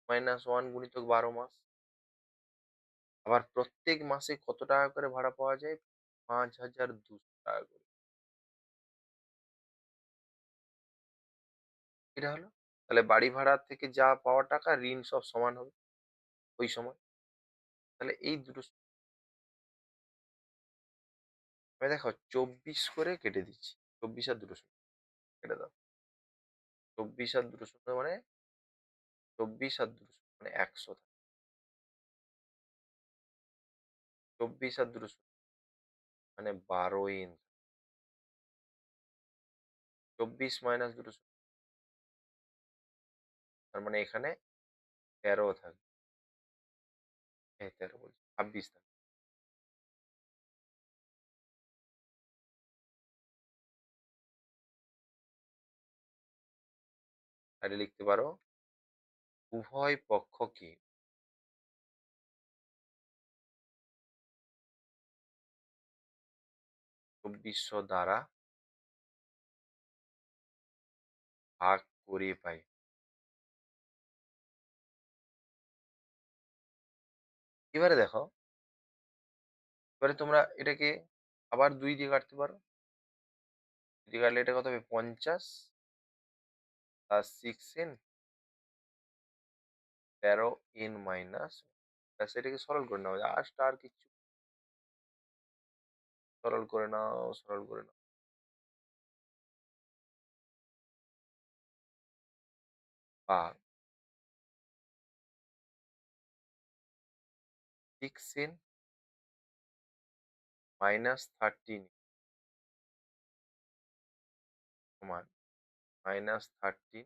-1 গুণিতক ১২ মাস। আবার প্রত্যেক মাসে কত টাকা করে ভাড়া পাওয়া যায়? ৫,২০০ টাকা করে। এটা হলো। তাহলে বাড়ি ভাড়া থেকে যা পাওয়া টাকা ঋণ সব সমান হবে ওই সময়। তাহলে এই দুটো আমি দেখো ২৪ করে কেটে দিচ্ছি। ২৪ আর দুটো শূন্য কেটে দাও। ২৪ আর দুটো শূন্য মানে ২৪ আর দুটো শূন্য মানে ১০০ ২৪ আর দুটো শূন্য মানে ১২ ইন ২৪ মাইনাস দুটো শূন্য তার মানে এখানে ১৩ থাকবে। এই ১৩ বলছি ২৬ থাকবে। তাহলে লিখতে পারো উভয় পক্ষকে ২৪০০ দ্বারা ভাগ করে পাই। এবারে দেখো, এবারে তোমরা এটাকে আবার ২ দিয়ে কাটতে পারো। ২ দিয়ে কাটলে এটা কত হবে? ৫০ প্লাস 6n ১৩n মাইনাস ব্যাস এটাকে সরল করে নাও। জাস্ট আর কিচ্ছু সরল করে নাও, সরল করে নাও। ভাগ 6n মাইনাস 13 সমান মাইনাস 13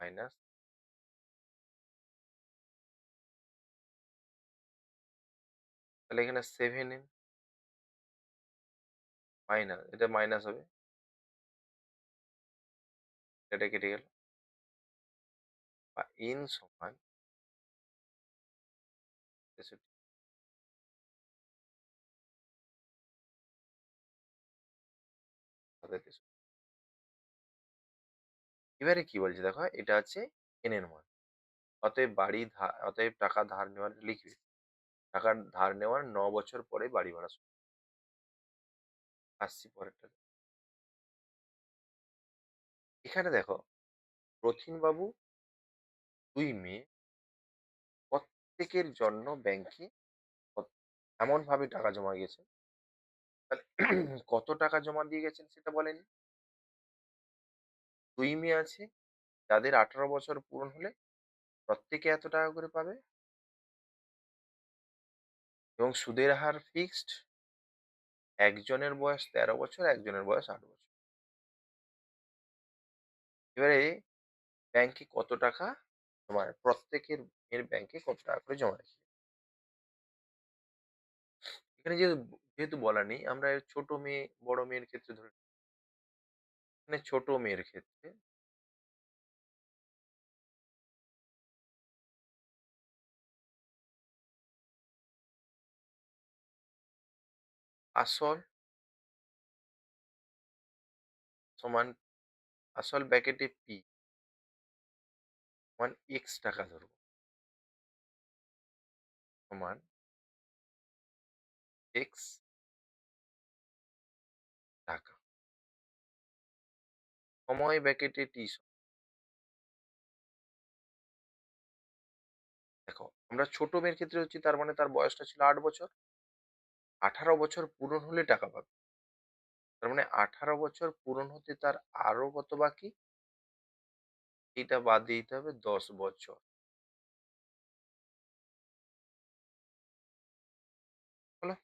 মাইনাস তাহলে এখানে 7n মাইনাস এটা মাইনাস হবে। এটা কেটে গেল। বা n সমান ৬৩ ৭৩। এবারে কি বলছে দেখো এটা হচ্ছে n এর মান। অতএব টাকা ধার নেওয়ার লিখবে। টাকা ধার নেওয়ার ৯ বছর পরে বাড়ি ভাড়া শোধ। আসছি পরেরটাতে। এখানে দেখো রথীনবাবু ২ মেয়ে প্রত্যেকের জন্য ব্যাংকে এমনভাবে টাকা জমা গিয়েছে। তাহলে কত টাকা জমা দিয়ে গেছেন সেটা বলেনি। ২ মেয়ে আছে, যাদের 18 বছর পূরণ হলে প্রত্যেকে এত টাকা করে পাবে এবং সুদের হার ফিক্সড। একজনের বয়স 13 বছর, একজনের বয়স 8 বছর। এবারে ব্যাংকে কত টাকা প্রত্যেকের এর ব্যাংকে কত টাকা করে জমা রাখি। এখানে যেহেতু বলা নেই, আমরা এর ছোট মেয়ে, বড় মেয়ের ক্ষেত্রে ধরে নিই। এখানে ছোট মেয়ের ক্ষেত্রে আসল সমান আসল ব্র্যাকেটে পি সমান এক্স টাকা ধরবো, সমান এক্স টাকা। সময় ব্র্যাকেটে টি দেখো, আমরা ছোট মেয়ের ক্ষেত্রে হচ্ছি, তার মানে তার বয়সটা ছিল 8 বছর। 18 বছর পূরণ হলে টাকা পাবে। তার মানে 18 বছর পূরণ হতে তার আরো কত বাকি, এটা বাদ দিয়ে দিতে হবে 10 বছর। হলো।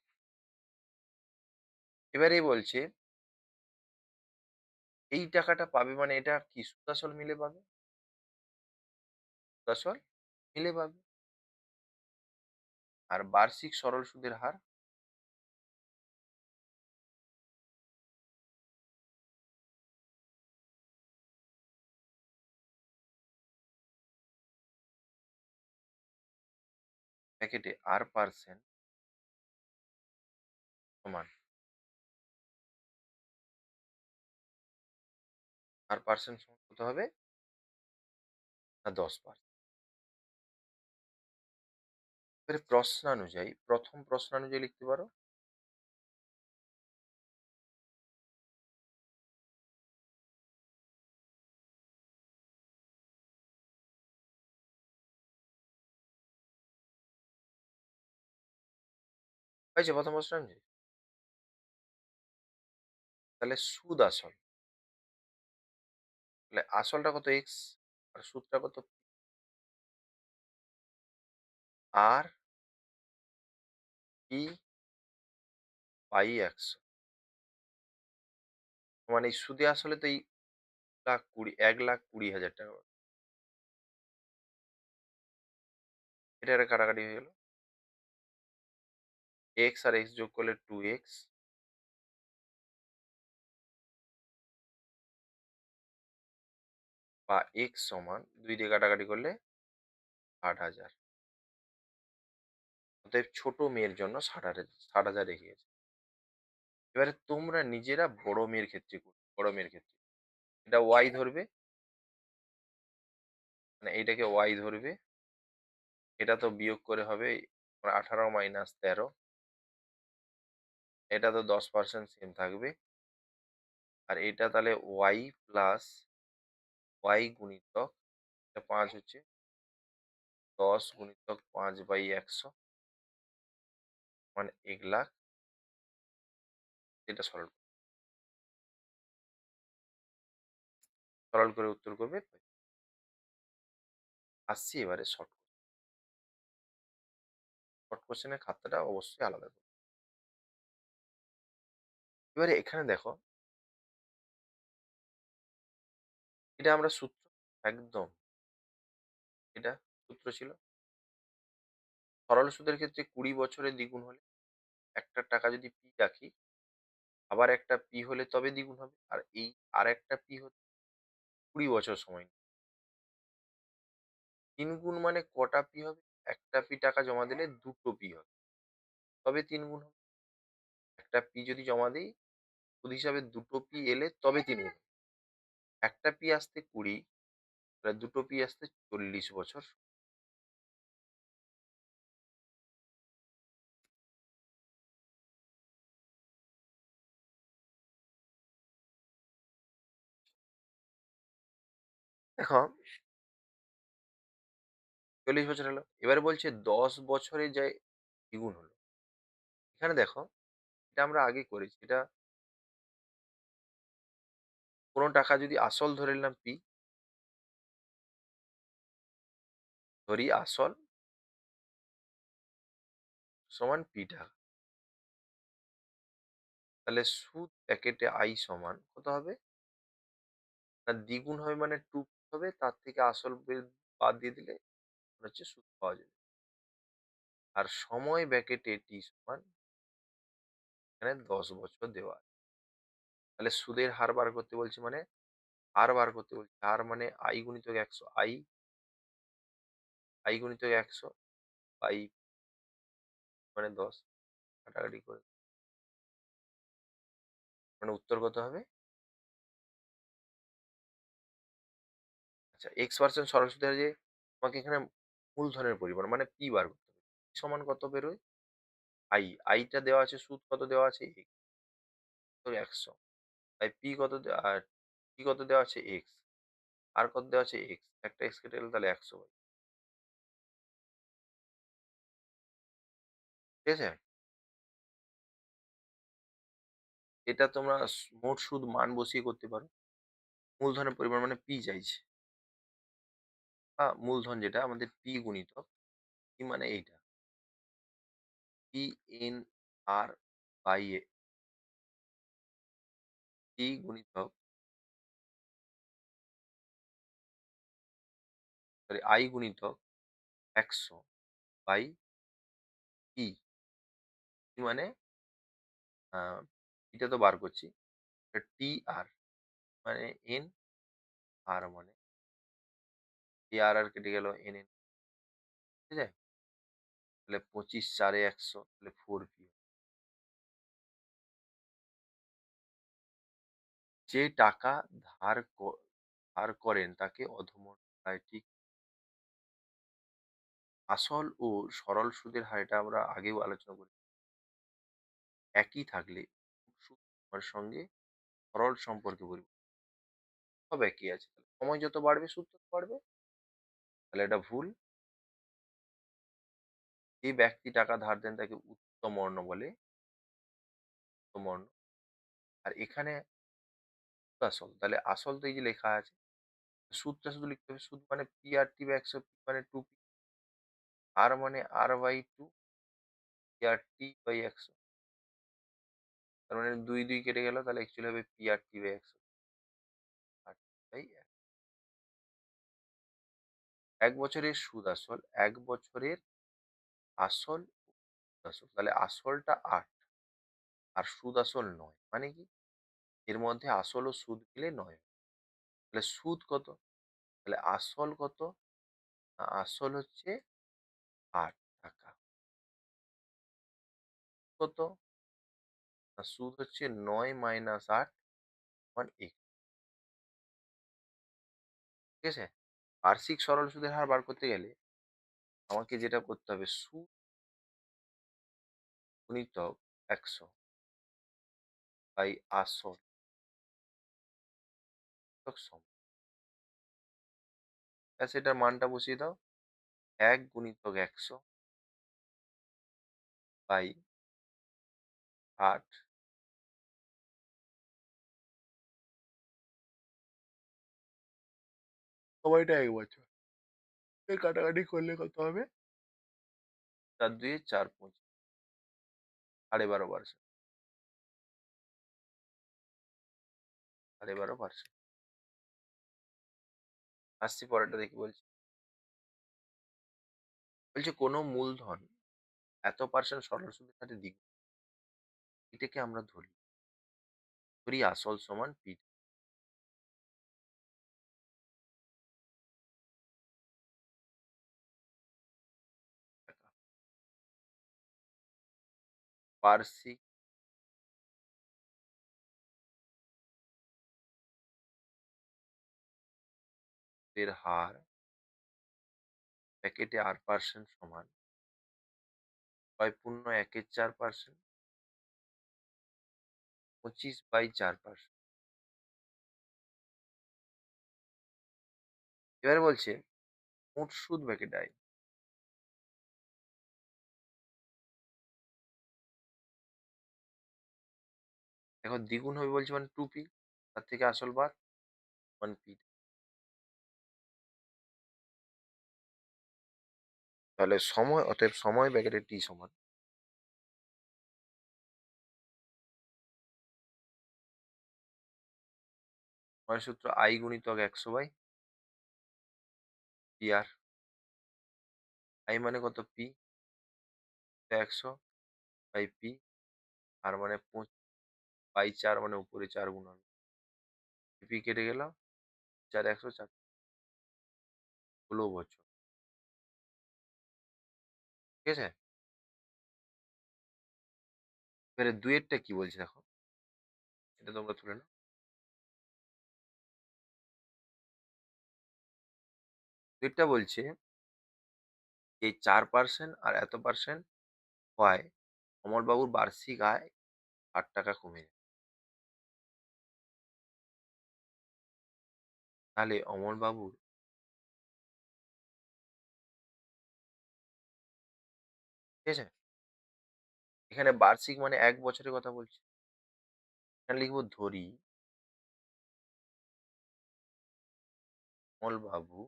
এবারে বলছে এই টাকাটা পাবে, মানে এটা কি সুদ আসল মিলে পাবে? সুদ আসল মিলে পাবে। আর বার্ষিক সরল সুদের হার ব্র্যাকেটে আর পার্সেন্ট সমান, আর পার্সেন্ট সমান কত হবে না 10%। এবারে প্রশ্নানুযায়ী, প্রথম প্রশ্নানুযায়ী লিখতে পারো। হয়েছে প্রথম প্রশ্নানুযায়ী? তাহলে সুদ আসল, তাহলে আসলটা কত এক্স আর সুদটা কত, আর ই বাই 100, মানে এই সুদে আসলে তো এই 1,20,000 টাকা পাবে। এটা একটা কাটাকাটি হয়ে গেল। এক্স আর এক্স যোগ করলে 2x, বা এক্স সমান 2 দিয়ে কাটাকাটি করলে 60,000। অতএব ছোট মেয়ের জন্য 60,000 রেখে গেছে। এবারে তোমরা নিজেরা বড় মেয়ের ক্ষেত্রে করবে। বড় মেয়ের ক্ষেত্রে এটা ওয়াই ধরবে, মানে এইটাকে ওয়াই ধরবে। এটা তো বিয়োগ করে হবে 18 মাইনাস 13। এটা তো 10% সেম থাকবে। আর এটা তাহলে ওয়াই প্লাস ওয়াই গুণিতক, এটা 5 হচ্ছে, 10 গুণিতক 5/100 মানে 1,00,000। এটা সরল করে উত্তর করবে। আসছি এবারে শর্ট শর্ট কোশ্চেনের খাতাটা অবশ্যই আলাদা করবে। এবারে এখানে দেখো, এটা আমরা সূত্র, একদম এটা সূত্র ছিল। সরল সুদের ক্ষেত্রে 20 বছরে দ্বিগুণ হলে, একটা টাকা যদি পি রাখি, আবার একটা পি হলে তবে দ্বিগুণ হবে। আর এই আর একটা পি হতে 20 বছর সময় নেবে। 3 গুণ মানে কটা পি হবে? একটা পি টাকা জমা দিলে দুটো পি হবে, তবে 3 গুণ হবে। একটা পি যদি জমা দিই, সুদ হিসাবে দুটো পি এলে তবে 3 গুণ হবে। একটা পি আসতে 20, তাহলে দুটো পি আসতে 40 বছর। দেখো 40 বছর হলো। এবারে বলছে 10 বছরে যায় দ্বিগুণ হলো। এখানে দেখো, এটা আমরা আগে করেছি। এটা কোনো টাকা যদি আসল ধরে নিলাম পি, ধরি আসল সমান পি টাকা। তাহলে সুদ প্যাকেটে আই সমান কত হবে? না দ্বিগুণ হবে মানে 2 হবে, তার থেকে আসল বাদ দিয়ে দিলে হচ্ছে সুদ পাওয়া যাবে। আর সময় ব্র্যাকেটে টি সমান এখানে 10 বছর দেওয়া আছে। তাহলে সুদের হার বার করতে বলছি মানে হার বার করতে বলছি। হার মানে আই গুণিতক 100, আই গুণিতক 100 বাই মানে 10 কাটাকাটি করে মানে উত্তর কত হবে? আচ্ছা x% সরল সুদের হার যে তোমাকে এখানে মূলধনের পরিমাণ মানে পি বার করতে হবে। P সমান কত বেরোয়? আইটা দেওয়া আছে, সুদ কত দেওয়া আছে? x, তো 100 তাই পি কত দেওয়া আছে? x, আর কত দেওয়া আছে? x, একটা x কেটে গেলে তাহলে 100 হয়। ঠিক আছে? এটা তোমরা মোট সুদ মান বসিয়ে করতে পারো। মূলধনের পরিমাণ মানে পি চাইছে, বা মূলধন যেটা আমাদের পি গুণিতক পি মানে এইটা P N R by A, P গুণিতক সরি আই গুণিতক 100 বাই পি। পি মানে এটা তো বার করছি, টি আর মানে এন, আর মানে এ আর কেটে গেল এন এন, ঠিক আছে? তাহলে 25 4 এ 100 তাহলে 4 পি। যে টাকা ধার করেন তাকে অধমন হয়, ঠিক। আসল ও সরল সুদের হার এটা আমরা আগেও আলোচনা করি। একই থাকলে সুদ সীমার সঙ্গে সরল সম্পর্কে বলবো সব একই আছে। সময় যত বাড়বে সুদ তত বাড়বে, তাহলে এটা ভুল। যে ব্যক্তি টাকা ধার দেন তাকে উত্তমর্ণ বলে, উত্তমর্ণ। আর এখানে সুদ আসল, তাহলে আসল তো এই যে লেখা আছে, সুদটা শুধু লিখতে হবে। সুদ মানে P R T by 100, P মানে 2p, আর মানে R by 2, P R T by 100। তার মানে 2 2 কেটে গেল, তাহলে অ্যাকচুয়ালি হবে পি আর টি বাই 100, আর টি বাই 1 বছরের সুদ আসল, 1 বছরের আসল আসল, তাহলে আসলটা 8 আর সুদ আসল 9, মানে কি এর মধ্যে আসল ও সুদ মিলে 9। তাহলে সুদ কত? তাহলে আসল কত? না, আসল হচ্ছে 8 টাকা। কত? না, সুদ হচ্ছে 9 মাইনাস 8 সমান 1। ঠিক আছে? বার্ষিক সরল সুদের হার বার করতে গেলে আমাকে যেটা করতে হবে, সুদ গুণিতক 100 বাই আসল গুণিতক সম। ব্যাস এটার মানটা বসিয়ে দাও। 1 গুণিতক 100 বাই 8, সময়টা 1 বছর। এর কাটাকাটি করলে কত হবে? 4 2 4 5, 12.5%। 12.5%। আসছি পরেরটা দেখি বলছি। বলছে কোনো মূলধন এত পার্সেন্ট সরল সুদের সাথে দ্বিগুণ, এটাকে আমরা ধরি আসল সমান পি টাকা। বার্ষিক এর হার প্যাকেটে 8% সমান 6.1 এর 4%, 25/4%। এবারে বলছে মোট সুদ ব্যাকেট আয়। এখন দ্বিগুণ হবে বলছে মানে 2p, তার থেকে আসল বাদ 1p। তাহলে সময় অতএব সময় ব্র্যাকেটে টি সমান সময়ের সূত্র I গুণিতক 100 বাই পি আর। I মানে কত? পি 100 বাই পি, আর মানে 25/4 মানে উপরে 4 গুণন। পি কেটে গেল, 4 100 4 16 বছর। ঠিক আছে? এবারে ২ এরটা কি বলছে দেখো। এটা তোমরা তুলে নাও। ২ এরটা বলছে এই 4% আর এত পার্সেন্ট হয় অমরবাবুর বার্ষিক আয় ৳৬০ কমে যায়। তাহলে অমরবাবুর, ঠিক আছে? এখানে বার্ষিক মানে ১ বছরের কথা বলছি। এখানে লিখব ধরি অমলবাবু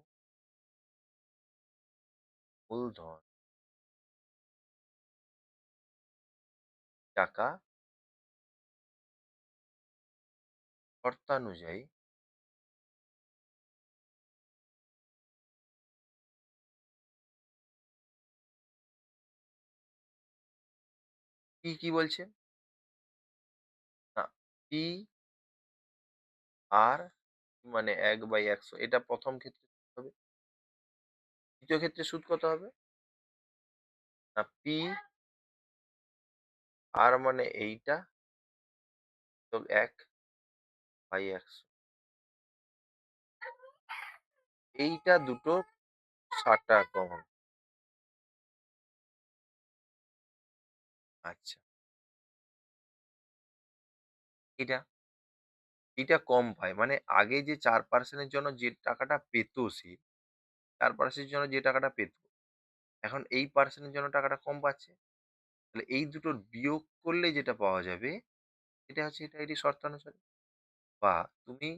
মূলধন টাকা শর্তানুযায়ী কি বলছে? না, পি আর মানে 1/100, এটা প্রথম ক্ষেত্রে হবে। দ্বিতীয় ক্ষেত্রে সুদ কত হবে? না, পি আর মানে এইটা তো 1/100, এইটা দুটো ৳৬০ কম হবে। আচ্ছা, এটা এটা কম পায় মানে আগে যে 4% এর জন্য যে টাকাটা পেত সে, 4% এর জন্য যে টাকাটা পেত, এখন এই পার্সেন্টের জন্য টাকাটা কম পাচ্ছে। তাহলে এই দুটোর বিয়োগ করলে যেটা পাওয়া যাবে এটা হচ্ছে এটি শর্তানুসারে। বা তুমি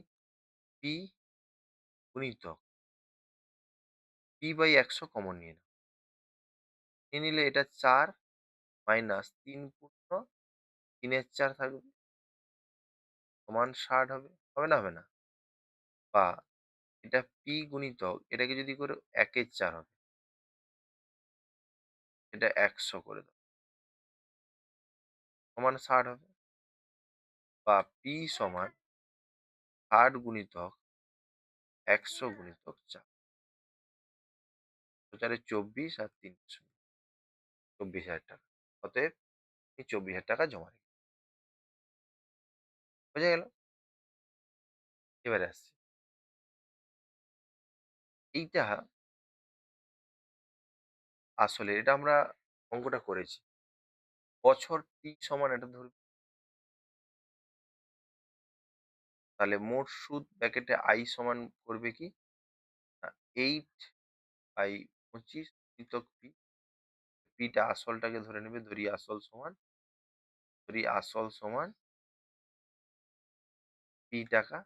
পি গুণিতক p/100 কমন নিয়ে নাও। নিয়ে নিলে এটা 4 মাইনাস 3 পূর্ণ 3 এর 4 থাকবে সমান 60 হবে। হবে না? হবে না? বা এটা পি গুণিতক এটাকে যদি করে 1 এর 4 হবে। এটা 100 করে দাও। সমান 60 হবে। বা পি সমান 60 গুণিতক 100 গুণিতক 4। 4 এ 24 আর 3 24,000 টাকা। অতএব এই 24,000 টাকা জমা রেখেছি। বোঝা গেল? এবারে আসছি। এইটা আসলে এটা আমরা অঙ্কটা করেছি। বছর টি সমান এটা ধরুন, তাহলে মোট সুদ ব্র্যাকেটে I সমান করবে কি? আ 8/25 গুণিতক পি। পিটা আসলটাকে ধরে নেবে। ধরি আসল সমান পি টাকা।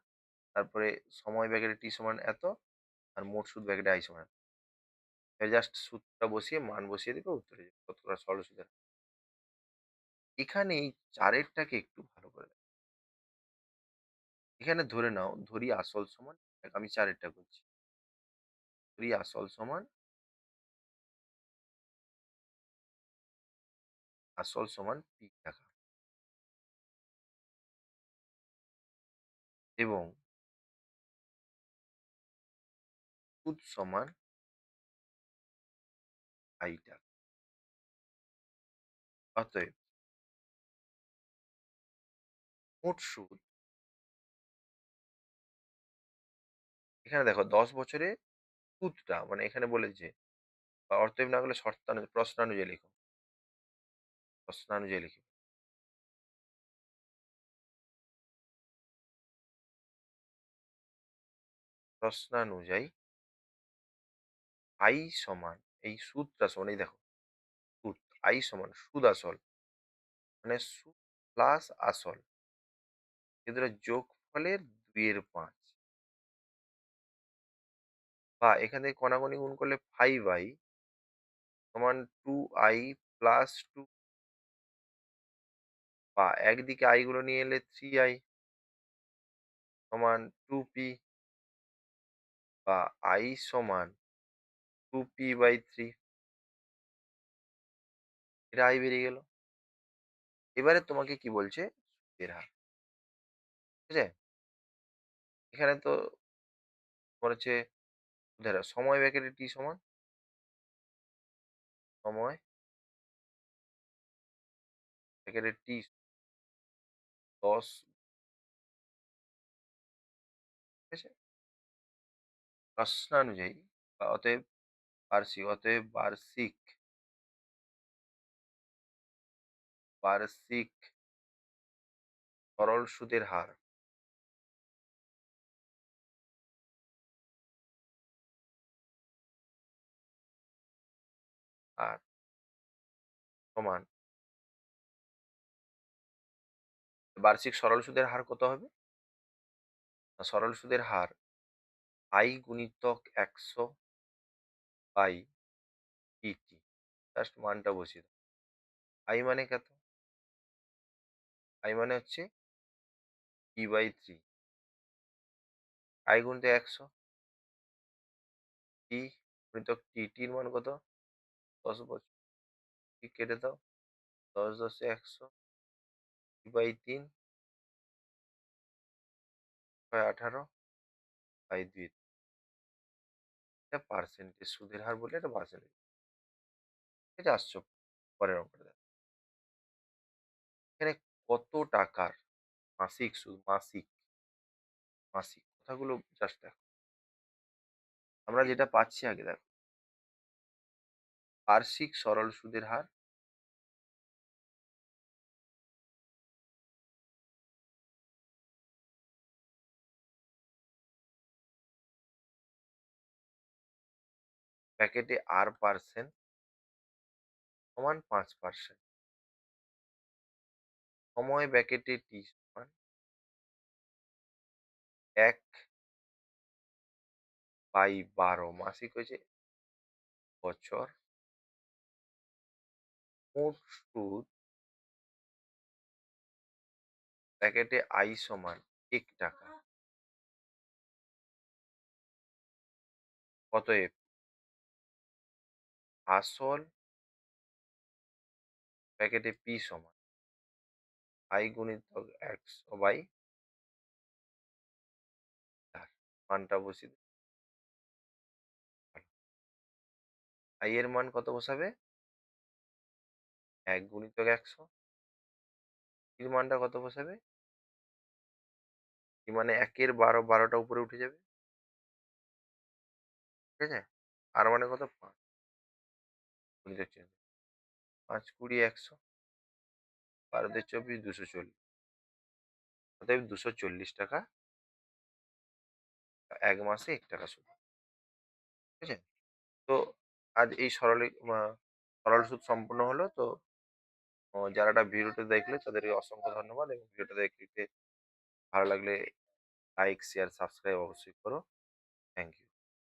তারপরে সময় ব্র্যাকেটে টি সমান এত, আর মোট সুদ ব্র্যাকেটে I সমান এত। জাস্ট সূত্রটা বসিয়ে মান বসিয়ে দিবে, উত্তরে যাবে। কতটা সরল সোজা। এখানে এই ৪ এরটাকে একটু ভালো করে দেখো। এখানে ধরে নাও, ধরি আসল সমান, দেখ আমি ৪ এরটা করছি। ধরি আসল সমান পি টাকা এবং সুদ সমান I টাকা। অতএব মোট সুদ, এখানে দেখো ১০ বছরে সুদটা মানে এখানে বলেছে, বা অতএব না করলে প্রশ্নানুযায়ী লিখো। প্রশ্নানুযায়ী লিখো। প্রশ্নানুযায়ী I সমান, এই সুদটা সমান, এই দেখো সুদ, I সমান সুদ আসল মানে সুদ প্লাস আসল, এদের যোগফলের 2/5, বা এখান থেকে কণাকণি গুণ করলে 5/, সমান 2i প্লাস 2, বা একদিকে i গুলো নিয়ে এলে 3i সমান 2p, বা i সমান 2p/3। এটা i বেরিয়ে গেল। এবারে তোমাকে কি বলছে? সুদের হার। ঠিক আছে? এখানে তো তোমার হচ্ছে সুদের হার। সময় ব্র্যাকেটে t সমান সময় ব্র্যাকেটে t 10, ঠিক আছে? প্রশ্নানুযায়ী বা অতএব বার্ষিক বার্ষিক সরল সুদের হার আর সমান বার্ষিক সরল সুদের হার কত হবে? না, সরল সুদের হার i গুণিতক 100 বাই pt। জাস্ট মানটা বসিয়ে দাও। i মানে কত? i মানে হচ্ছে p/3। i গুণিতক 100, t গুণিতক t, t এর মান কত? 10 বছর। t কেটে দাও, 10 10 100, p/3 18/2। এটা পার্সেন্টেজ সুদের হার বলে, এটা পার্সেন্টেজ। এটা আসছো পরের অঙ্কটা দেখো। এখানে কত টাকার মাসিক সুদ, মাসিক মাসিক কথাগুলো জাস্ট দেখো। আমরা যেটা পাচ্ছি আগে দেখো, বার্ষিক সরল সুদের হার প্যাকেটে r% সমান 5%। সময় ব্যাকেটে t সমান 1/12। মাসিক হয়েছে বছর। মোট সুদ প্যাকেটে i সমান 1 টাকা। অতএব আসল প্যাকেটে p সমান i গুণিতক 100/4। মানটা বসিয়ে দিই। i এর মান কত বসাবে? 1 গুণিতক 100। এর মানটা কত বসাবে? কি মানে 1 এর 12, 12টা উপরে উঠে যাবে। ঠিক আছে? আর মানে কত? 5 গুণিতক 4, 5 20 100, 12 দিয়ে 24, 240। অতএব 240 টাকা 1 মাসে 1 টাকা সুদ। ঠিক আছে? তো আজ এই সরল সুদ সম্পূর্ণ হলো। তো যারা এটা ভিডিওটা দেখলে তাদেরকে অসংখ্য ধন্যবাদ, এবং ভিডিওটা দেখতে ভালো লাগলে লাইক, শেয়ার, সাবস্ক্রাইব অবশ্যই করো। Thank you.